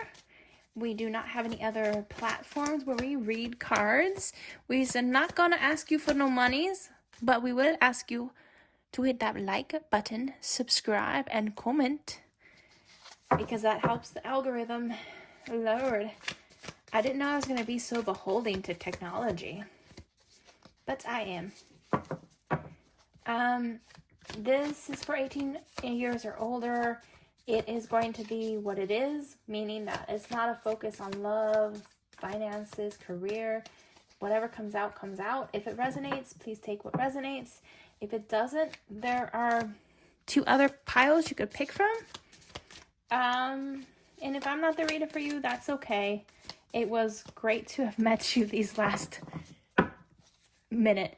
We do not have any other platforms where we read cards. We're not going to ask you for no monies, but we will ask you to hit that like button, subscribe, and comment, because that helps the algorithm. Lord, I didn't know I was going to be so beholden to technology, but I am. This is for 18 years or older. It is going to be what it is, meaning that it's not a focus on love, finances, career. Whatever comes out, comes out. If it resonates, please take what resonates. If it doesn't, there are 2 other piles you could pick from. And if I'm not the reader for you, that's okay. It was great to have met you these last minute,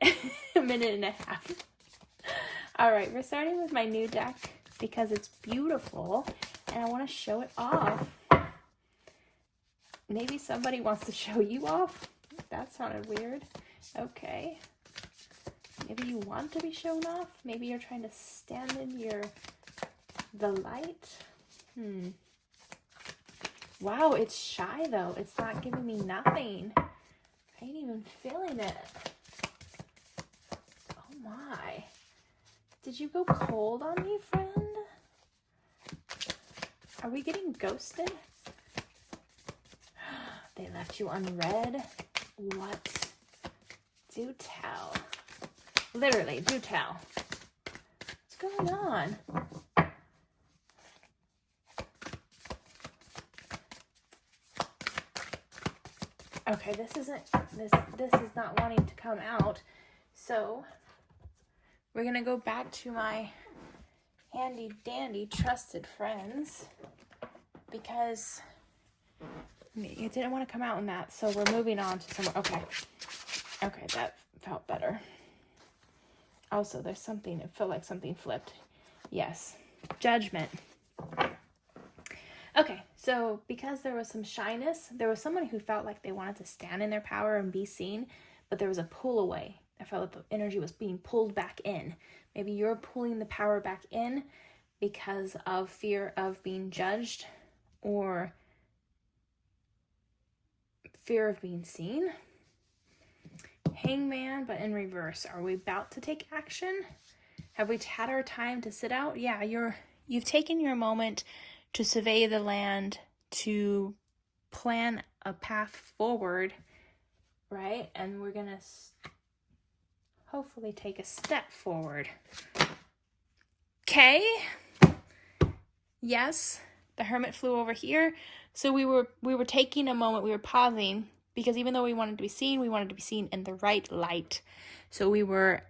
a minute and a half. All right, we're starting with my new deck because it's beautiful and I want to show it off. Maybe somebody wants to show you off. That sounded weird. Okay. Maybe you want to be shown off. Maybe you're trying to stand in the light. Wow, it's shy though. It's not giving me nothing. I ain't even feeling it. Oh my. Did you go cold on me, friend? Are we getting ghosted? They left you unread? What? Do tell. Literally, do tell. What's going on? Okay, this is not wanting to come out. So we're gonna go back to my handy dandy trusted friends because it didn't want to come out in that, so we're moving on to somewhere. Okay, that felt better. Also, there's something, it felt like something flipped. Yes, judgment. Okay, so because there was some shyness, there was someone who felt like they wanted to stand in their power and be seen, but there was a pull away. I felt like the energy was being pulled back in. Maybe you're pulling the power back in because of fear of being judged or fear of being seen. Hangman, but in reverse. Are we about to take action? Have we had our time to sit out? Yeah, you've taken your moment to survey the land, to plan a path forward, right? And we're going to hopefully take a step forward. Okay. Yes, the Hermit flew over here. So we were taking a moment, we were pausing, because even though we wanted to be seen in the right light. So we were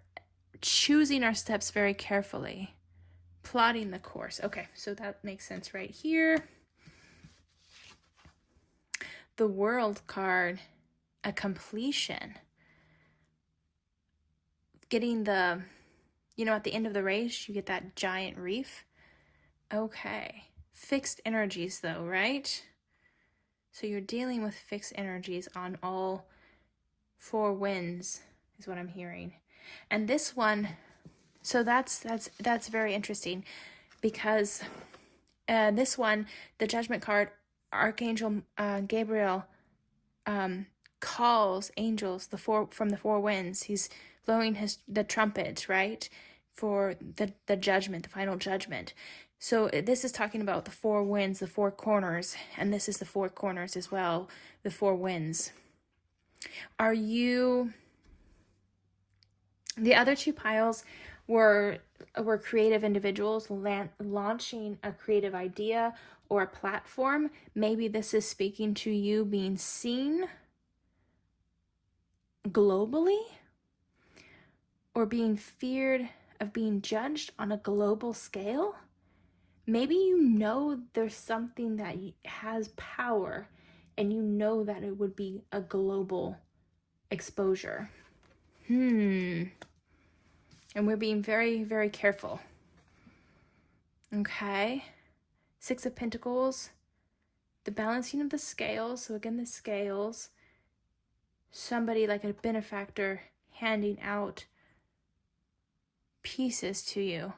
choosing our steps very carefully, plotting the course. Okay, so that makes sense right here. The World card, a completion. Getting the, at the end of the race, you get that giant reef. Okay. Fixed energies though, right? So you're dealing with fixed energies on all 4 winds is what I'm hearing. And this one, so that's very interesting because this one, the Judgment card, Archangel Gabriel calls angels from the four winds. He's blowing the trumpet, right, for the judgment, the final judgment. So this is talking about the four winds, the four corners, and this is the four corners as well, the four winds. Are you... The other two piles were creative individuals launching a creative idea or a platform. Maybe this is speaking to you being seen globally, or being feared of being judged on a global scale. Maybe you know there's something that has power, and you know that it would be a global exposure. And we're being very, very careful. Okay. Six of Pentacles. The balancing of the scales. So again, the scales. Somebody like a benefactor handing out pieces to you,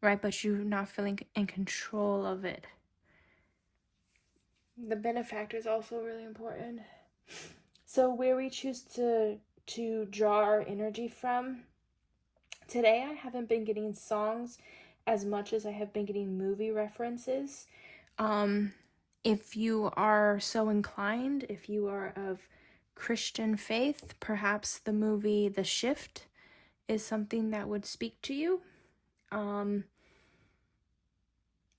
right? But you're not feeling in control of it. The benefactor is also really important. So where we choose to draw our energy from. Today I haven't been getting songs as much as I have been getting movie references. If you are so inclined, if you are of Christian faith, perhaps the movie The Shift is something that would speak to you.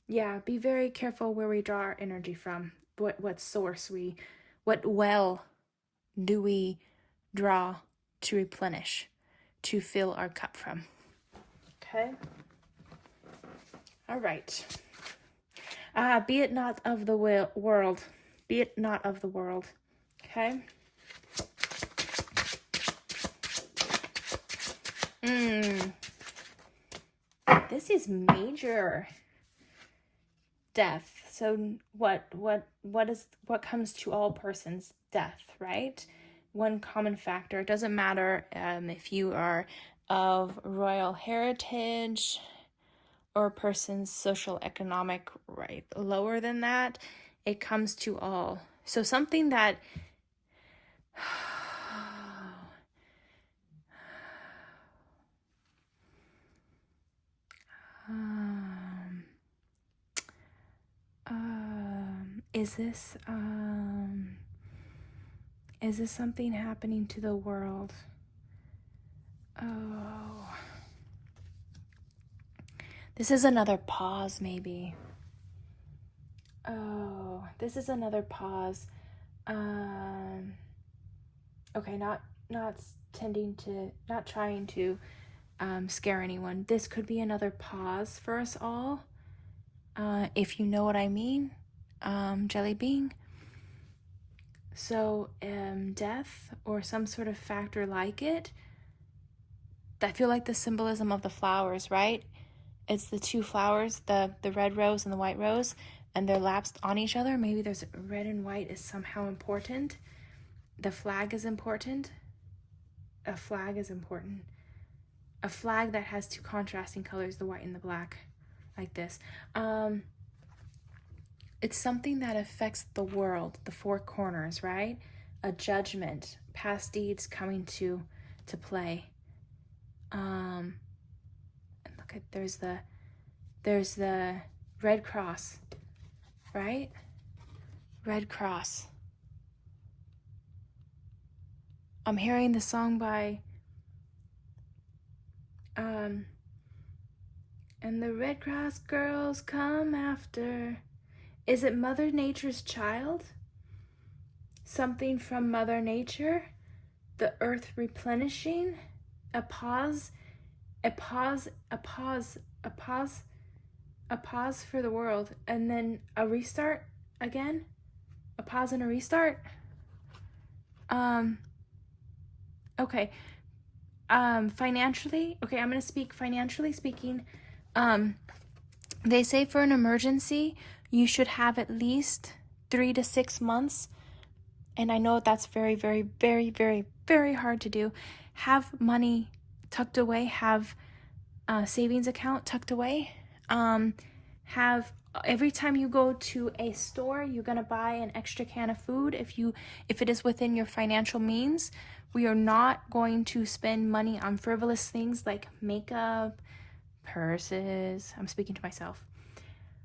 Yeah, be very careful where we draw our energy from. What source what well do we draw to replenish, to fill our cup from. Okay? All right. Be it not of the world. Be it not of the world. Okay? This is major death. So what comes to all persons? Death, right? One common factor. It doesn't matter if you are of royal heritage or a person's social economic right lower than that. It comes to all. So something that is this something happening to the world? Oh, this is another pause, maybe. Oh, this is another pause. Okay, not trying to scare anyone. This could be another pause for us all. If you know what I mean, Jelly Bean. So, death or some sort of factor like it. I feel like the symbolism of the flowers, right? It's the two flowers, the red rose and the white rose, and they're lapsed on each other. Maybe there's red and white is somehow important. The flag is important. A flag is important. A flag that has two contrasting colors, the white and the black, like this. It's something that affects the world, the four corners, right? A judgment, past deeds coming to play. And look at there's the Red Cross, right? Red Cross. I'm hearing the song by and the Red Cross girls come after. Is it Mother Nature's child? Something from Mother Nature? The earth replenishing? A pause for the world, and then a restart again? A pause and a restart? Okay. Financially, okay, I'm going to speak financially speaking. They say for an emergency, you should have at least 3 to 6 months. And I know that's very, very, very, very, very hard to do. Have money tucked away, have a savings account tucked away. Have every time you go to a store, you're going to buy an extra can of food if it is within your financial means. We are not going to spend money on frivolous things like makeup, purses. I'm speaking to myself.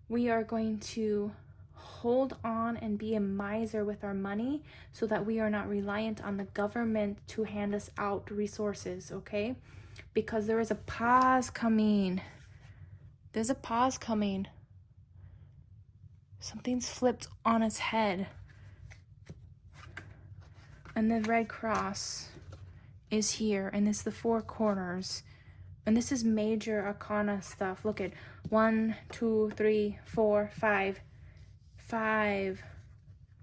We are going to hold on and be a miser with our money so that we are not reliant on the government to hand us out resources, okay? Because there is a pause coming. There's a pause coming. Something's flipped on its head. And the Red Cross is here, and it's the four corners. And this is major arcana stuff. Look at 1, 2, 3, 4, 5. 5.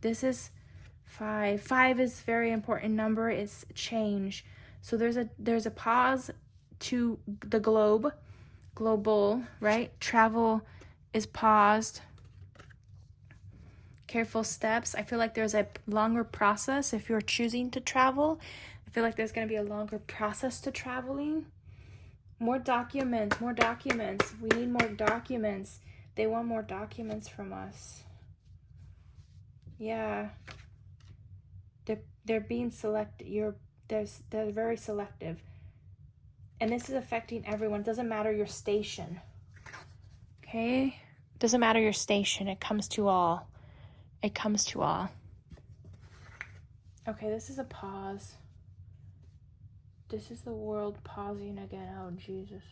This is 5. 5 is a very important number. It's change. So there's a pause to the global, right? Travel is paused. Careful steps. I feel like there's a longer process if you're choosing to travel. I feel like there's going to be a longer process to traveling. More documents. We need more documents. They want more documents from us. Yeah. They're being selected. They're very selective. And this is affecting everyone. It doesn't matter your station. Okay? It doesn't matter your station. It comes to all. It comes to all. Okay, this is a pause. This is the world pausing again. Oh, Jesus.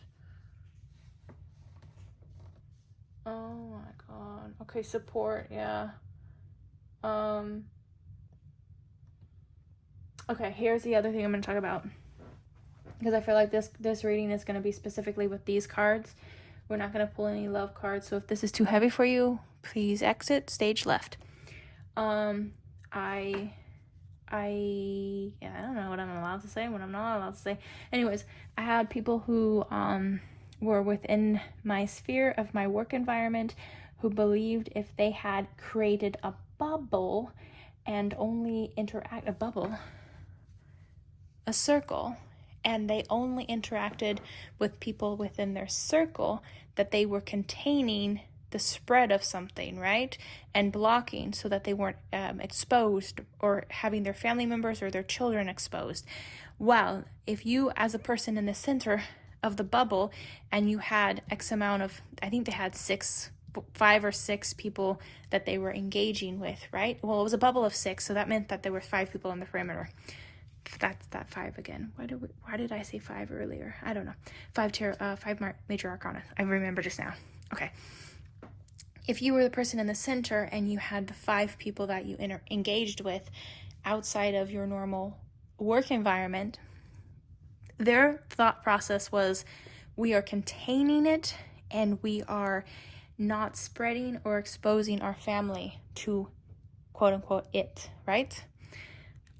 Oh, my God. Okay, support, yeah. Okay, here's the other thing I'm going to talk about. Because I feel like this reading is going to be specifically with these cards. We're not going to pull any love cards. So if this is too heavy for you, please exit stage left. I don't know what I'm allowed to say, what I'm not allowed to say. Anyways, I had people who were within my sphere of my work environment who believed if they had created a bubble and only a circle, and they only interacted with people within their circle, that they were containing the spread of something, right? And blocking so that they weren't exposed or having their family members or their children exposed. Well, if you, as a person in the center of the bubble, and you had X amount of, I think they had 5 or 6 people that they were engaging with, right? Well, it was a bubble of 6, so that meant that there were 5 people in the perimeter. That's that 5 again. Why did I say 5 earlier? I don't know. 5 major arcana. I remember just now. Okay. If you were the person in the center and you had the 5 people that you engaged with outside of your normal work environment, their thought process was, we are containing it and we are not spreading or exposing our family to quote unquote it, right?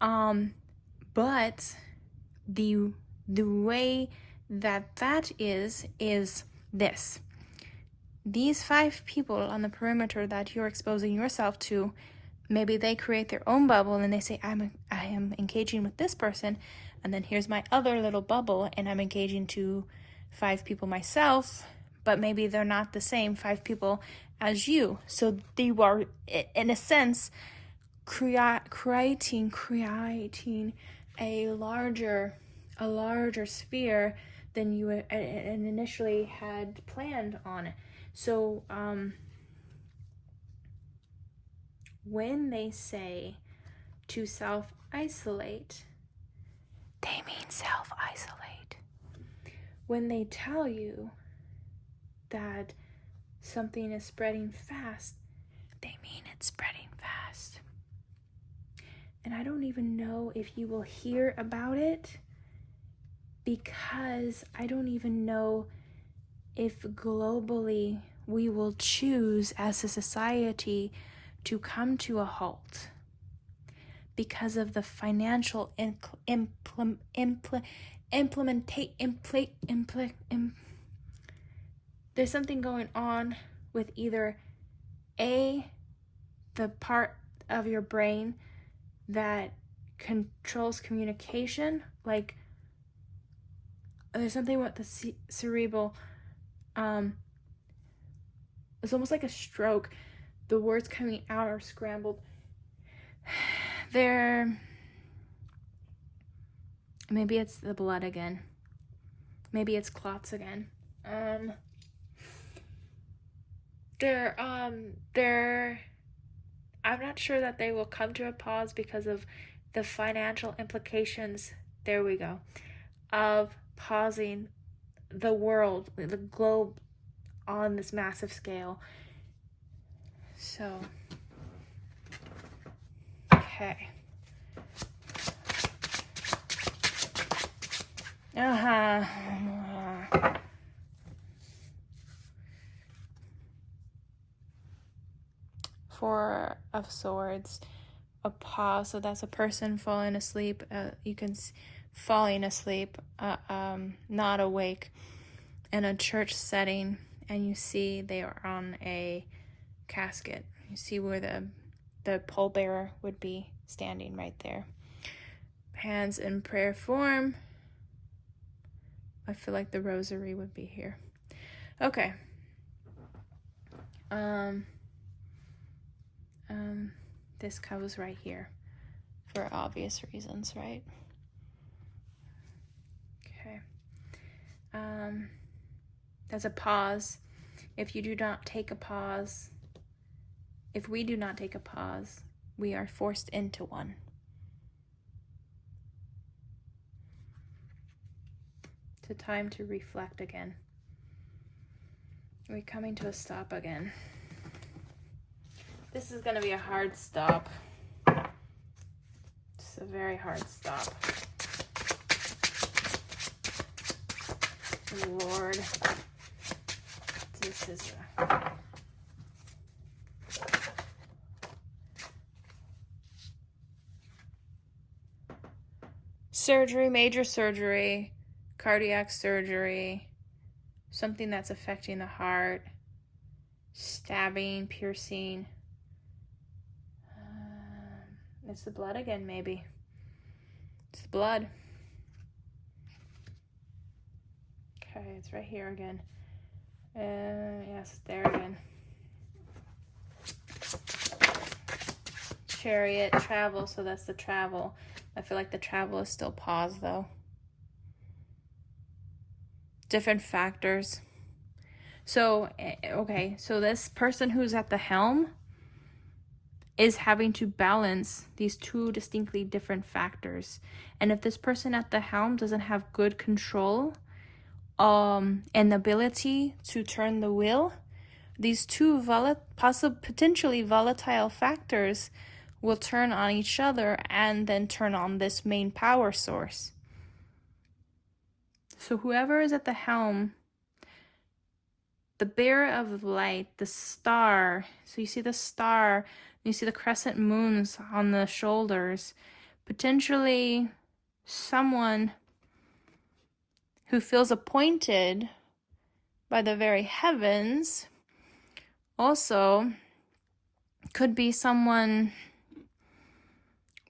But the way that is this. These 5 people on the perimeter that you're exposing yourself to, maybe they create their own bubble and they say, I am engaging with this person, and then here's my other little bubble and I'm engaging to 5 people myself, but maybe they're not the same 5 people as you. So they are, in a sense, creating a larger sphere than you initially had planned on. So when they say to self-isolate, they mean self-isolate. When they tell you that something is spreading fast, they mean it's spreading fast. And I don't even know if you will hear about it, because I don't even know if globally we will choose as a society to come to a halt because of the financial there's something going on with either the part of your brain that controls communication, like there's something with the cerebral It's almost like a stroke. The words coming out are scrambled. Maybe it's the blood again. Maybe it's clots again. I'm not sure that they will come to a pause because of the financial implications, there we go, of pausing the world, the globe on this massive scale. So, okay. Four of Swords, a pause. So that's a person falling asleep. You can falling asleep, not awake, in a church setting, and you see they are on a casket. You see where the pallbearer would be standing right there. Hands in prayer form. I feel like the rosary would be here. Okay. This goes right here for obvious reasons, right? Okay. There's a pause. If you do not take a pause, if we do not take a pause, we are forced into one. It's a time to reflect again. We're coming to a stop again. This is going to be a hard stop. It's a very hard stop. Lord, this is surgery, major surgery, cardiac surgery, something that's affecting the heart, stabbing, piercing. It's the blood again, maybe. It's the blood. Okay, it's right here again. Yes, it's there again. Chariot, travel, so that's the travel. I feel like the travel is still paused, though. Different factors. So, okay, so this person who's at the helm is having to balance these two distinctly different factors. And if this person at the helm doesn't have good control and ability to turn the wheel, these two potentially volatile factors will turn on each other and then turn on this main power source. So whoever is at the helm, the bearer of light, the star, so you see the star, you see the crescent moons on the shoulders, potentially someone who feels appointed by the very heavens. Also, could be someone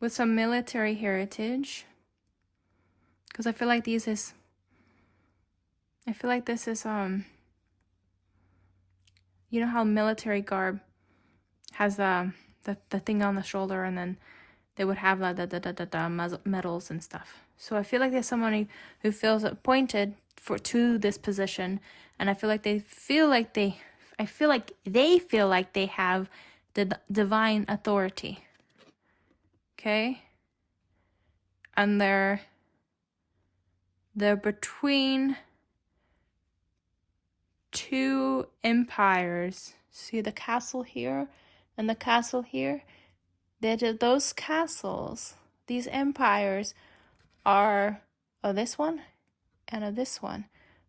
with some military heritage, because I feel like this is you know how military garb has the thing on the shoulder, and then they would have the medals and stuff. So I feel like there's someone who feels appointed to this position, and I feel like they feel like they have the divine authority. Okay? And they're between two empires. See the castle here and the castle here? Those castles, these empires are this one and this one.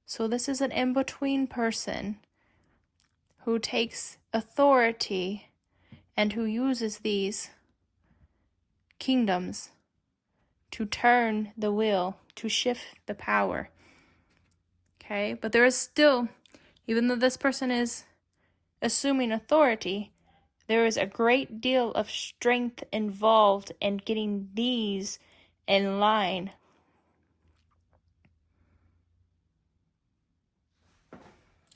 So this is an in-between person who takes authority and who uses these kingdoms to turn the wheel, to shift the power. Okay, but there is still, even though this person is assuming authority, there is a great deal of strength involved in getting these in line.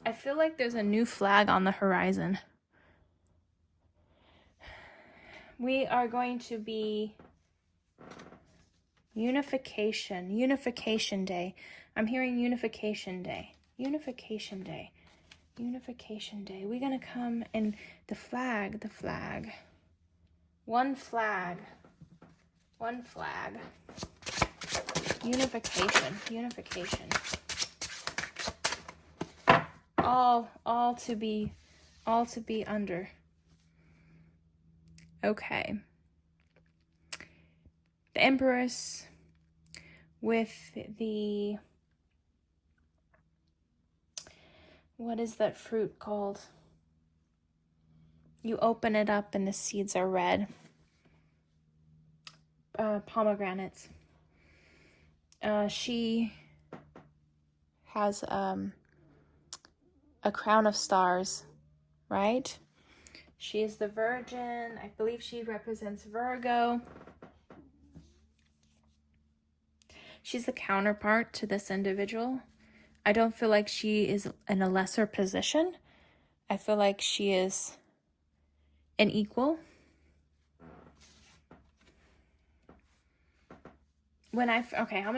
I feel like there's a new flag on the horizon. We are going to be Unification Day. I'm hearing Unification Day. Unification Day. Unification Day. We're going to come and the flag. One flag. Unification. All to be under. Okay. The Empress with the, what is that fruit called? You open it up and the seeds are red. Pomegranates. She has a crown of stars, right? She is the Virgin. I believe she represents Virgo. She's the counterpart to this individual. I don't feel like she is in a lesser position. I feel like she is an equal. I'm going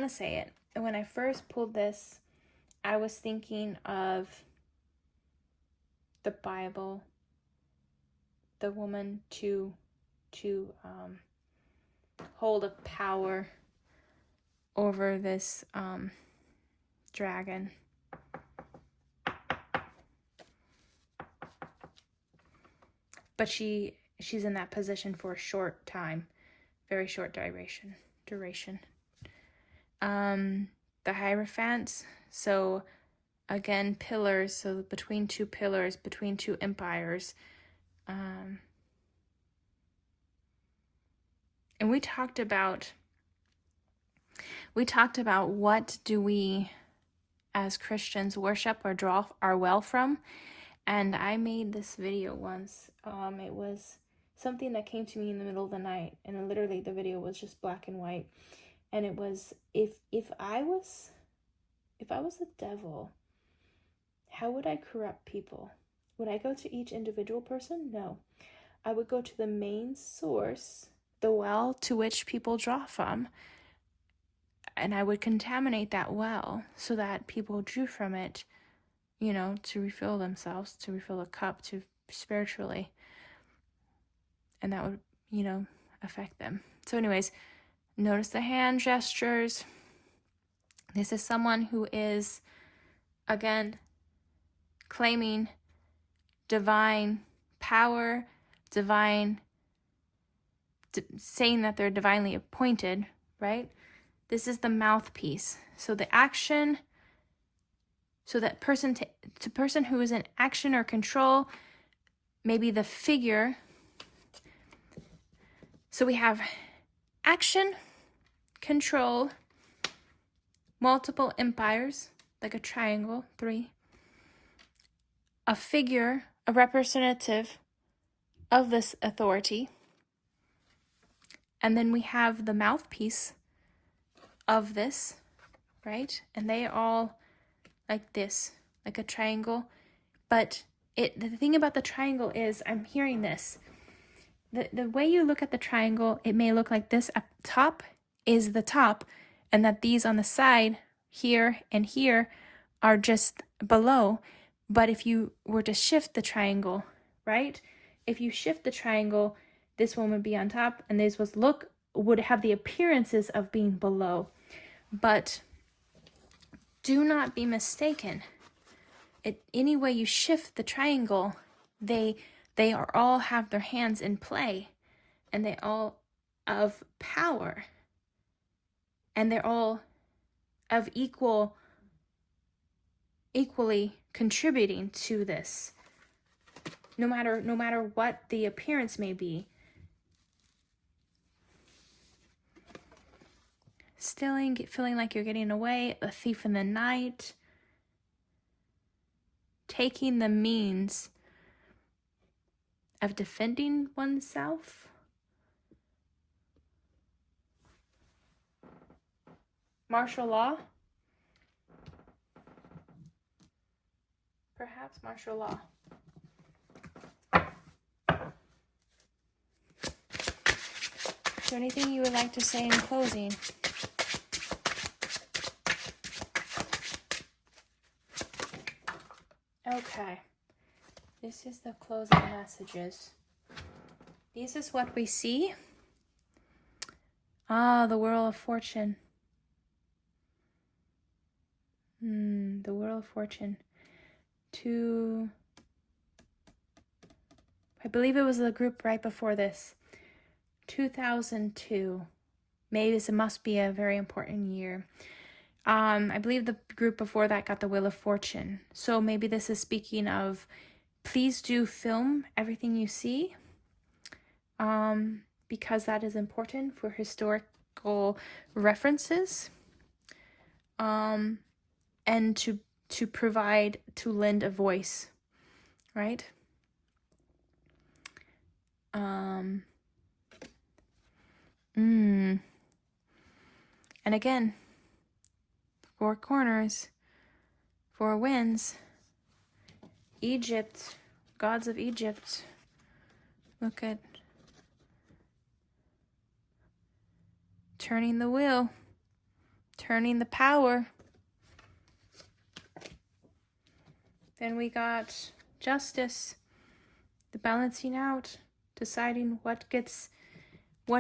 to say it. When I first pulled this, I was thinking of the Bible, the woman to hold a power over this dragon. But she's in that position for a short time, very short duration. The Hierophant, so again, pillars, so between two pillars, between two empires. And we talked about what do we as Christians worship or draw our well from. And I made this video once. It was something that came to me in the middle of the night, and literally the video was just black and white. And it was, if I was the devil, how would I corrupt people? Would I go to each individual person? No. I would go to the main source, the well to which people draw from, and I would contaminate that well so that people drew from it, to refill themselves, to refill a cup, to spiritually. And that would, affect them. So anyways, notice the hand gestures. This is someone who is, again, claiming divine power, saying that they're divinely appointed, right? This is the mouthpiece. So the action, so that person to person who is in action or control, maybe the figure. So we have action, control, multiple empires, like a triangle, 3. A figure, a representative of this authority. And then we have the mouthpiece of this, right? And they all like this, like a triangle. But the thing about the triangle is, I'm hearing this. The way you look at the triangle, it may look like this up top is the top, and that these on the side, here and here, are just below. But if you were to shift the triangle, right? If you shift the triangle, this one would be on top, and this would have the appearances of being below. But do not be mistaken. Any way you shift the triangle, they all have their hands in play, and they all of power, and they're all of equally contributing to this, no matter what the appearance may be. Stealing, feeling like you're getting away, a thief in the night, taking the means of defending oneself. Martial law. perhaps martial law. Is there anything you would like to say in closing? Okay. This is the closing messages. This is what we see. Ah, the Wheel of Fortune. The Wheel of Fortune. I believe it was the group right before this. 2002. Maybe this must be a very important year. I believe the group before that got the Wheel of Fortune. So maybe this is speaking of, please do film everything you see. Because that is important for historical references. And to provide, to lend a voice, right? And again, 4 corners, 4 winds. Egypt, gods of Egypt. Look at turning the wheel, turning the power. Then we got justice, the balancing out, deciding what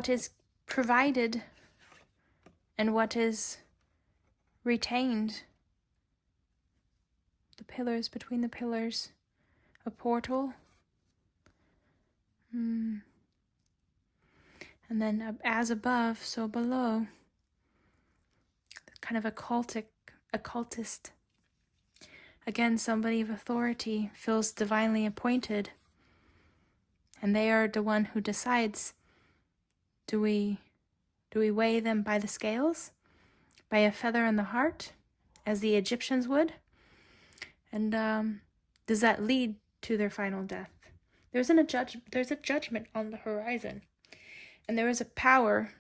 is provided and what is retained. The pillars, between the pillars, a portal. And then as above, so below. Kind of occultist. Again, somebody of authority feels divinely appointed. And they are the one who decides, do we weigh them by the scales? By a feather in the heart, as the Egyptians would? And does that lead to their final death? There's a judgment on the horizon. And there is a power.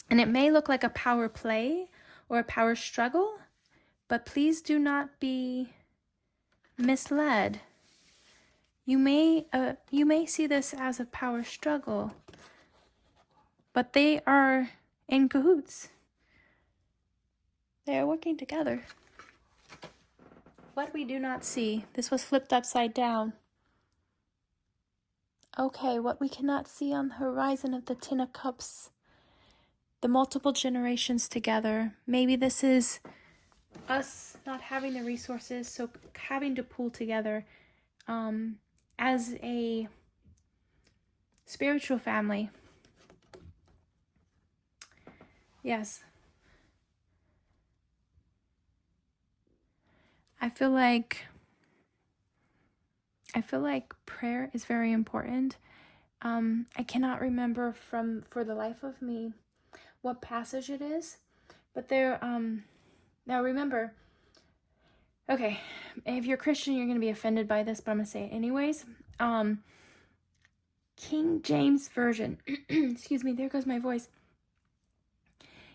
And it may look like a power play or a power struggle, but please do not be misled. You may see this as a power struggle, but they are in cahoots. They are working together. What we do not see. This was flipped upside down. Okay, what we cannot see on the horizon of the Ten of Cups. The multiple generations together. Maybe this is us not having the resources, so having to pull together as a spiritual family. Yes. I feel like prayer is very important. I cannot remember for the life of me what passage it is, but there now remember, okay, if you're Christian, you're going to be offended by this, but I'm going to say it anyways. King James Version. Excuse me, there goes my voice.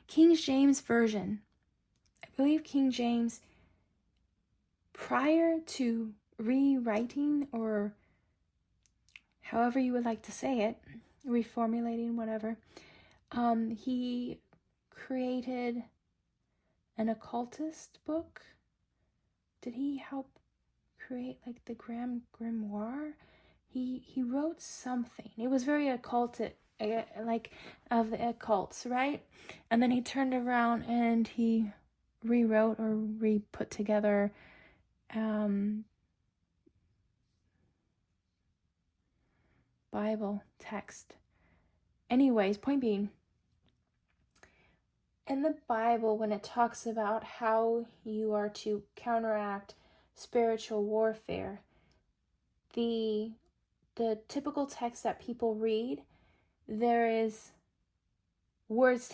King James Version. I believe King James, prior to rewriting, or however you would like to say it, reformulating, whatever, he created an occultist book. Did he help create like the grimoire? He wrote something. It was very occultic, like of the occults, right? And then he turned around and he rewrote or re-put together Bible text. Anyways, point being, in the Bible, when it talks about how you are to counteract spiritual warfare, the typical text that people read, there is words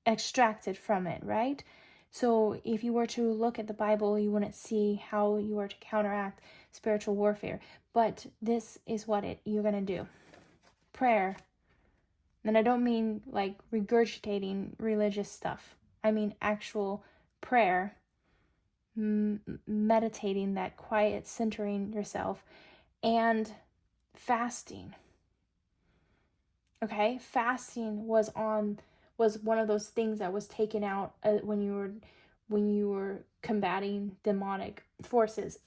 extracted from it, right? So if you were to look at the Bible, you wouldn't see how you are to counteract spiritual warfare. But this is what you're going to do. Prayer. And I don't mean like regurgitating religious stuff. I mean actual prayer. meditating, that quiet centering yourself, and fasting. Okay, fasting was one of those things that was taken out when you were combating demonic forces.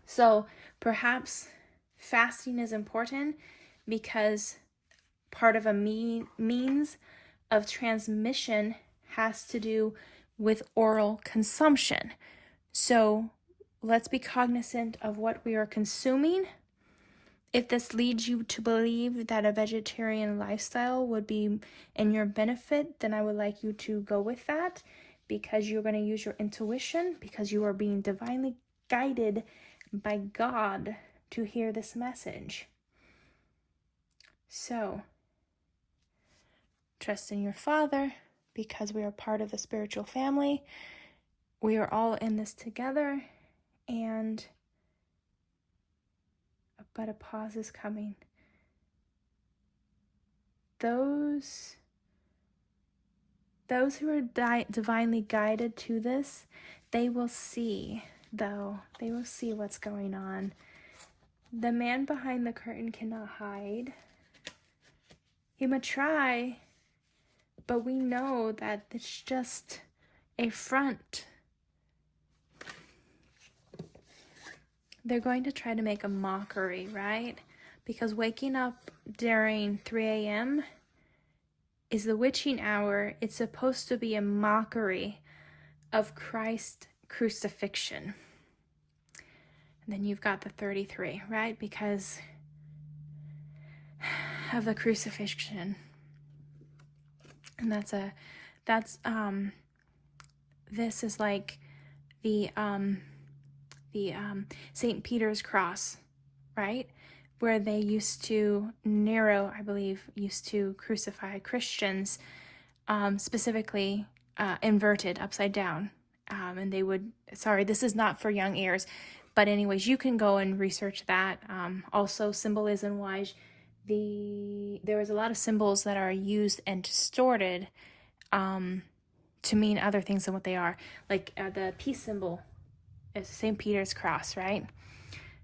So perhaps fasting is important because part of a means of transmission has to do with oral consumption. So let's be cognizant of what we are consuming. If this leads you to believe that a vegetarian lifestyle would be in your benefit, then I would like you to go with that, because you're going to use your intuition, because you are being divinely guided by God to hear this message. So, trust in your Father, because we are part of the spiritual family. We are all in this together, but a pause is coming. Those who are divinely guided to this, they will see, though. They will see what's going on. The man behind the curtain cannot hide. He might try, but we know that it's just a front. They're going to try to make a mockery, right? Because waking up during 3 a.m. is the witching hour. It's supposed to be a mockery of Christ's crucifixion. And then you've got the 33, right? Because of the crucifixion. And this is like the St. Peter's cross, right? Where they used to, Nero, I believe, used to crucify Christians, specifically inverted, upside down. And they would, sorry, this is not for young ears, but anyways, you can go and research that. Also, symbolism-wise, there was a lot of symbols that are used and distorted to mean other things than what they are. Like the peace symbol is St. Peter's cross, right?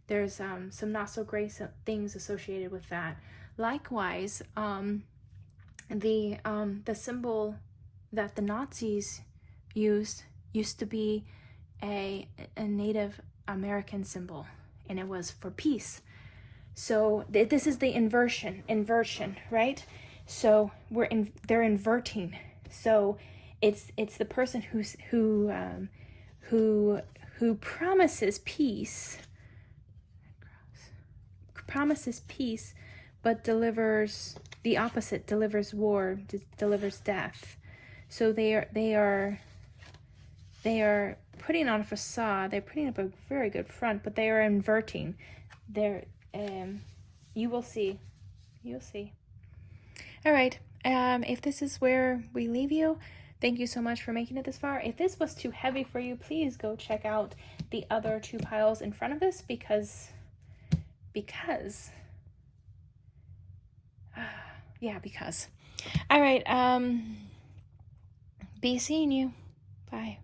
There's some not so great things associated with that. Likewise, the symbol that the Nazis used to be a Native American symbol, and it was for peace. So this is the inversion, right? So they're inverting. So it's the person who promises peace, but delivers the opposite, delivers war, delivers death. So they are putting on a facade. They're putting up a very good front, but they are inverting. You will see. You'll see. All right. If this is where we leave you, thank you so much for making it this far. If this was too heavy for you, please go check out the other 2 piles in front of this, because all right, be seeing you. Bye.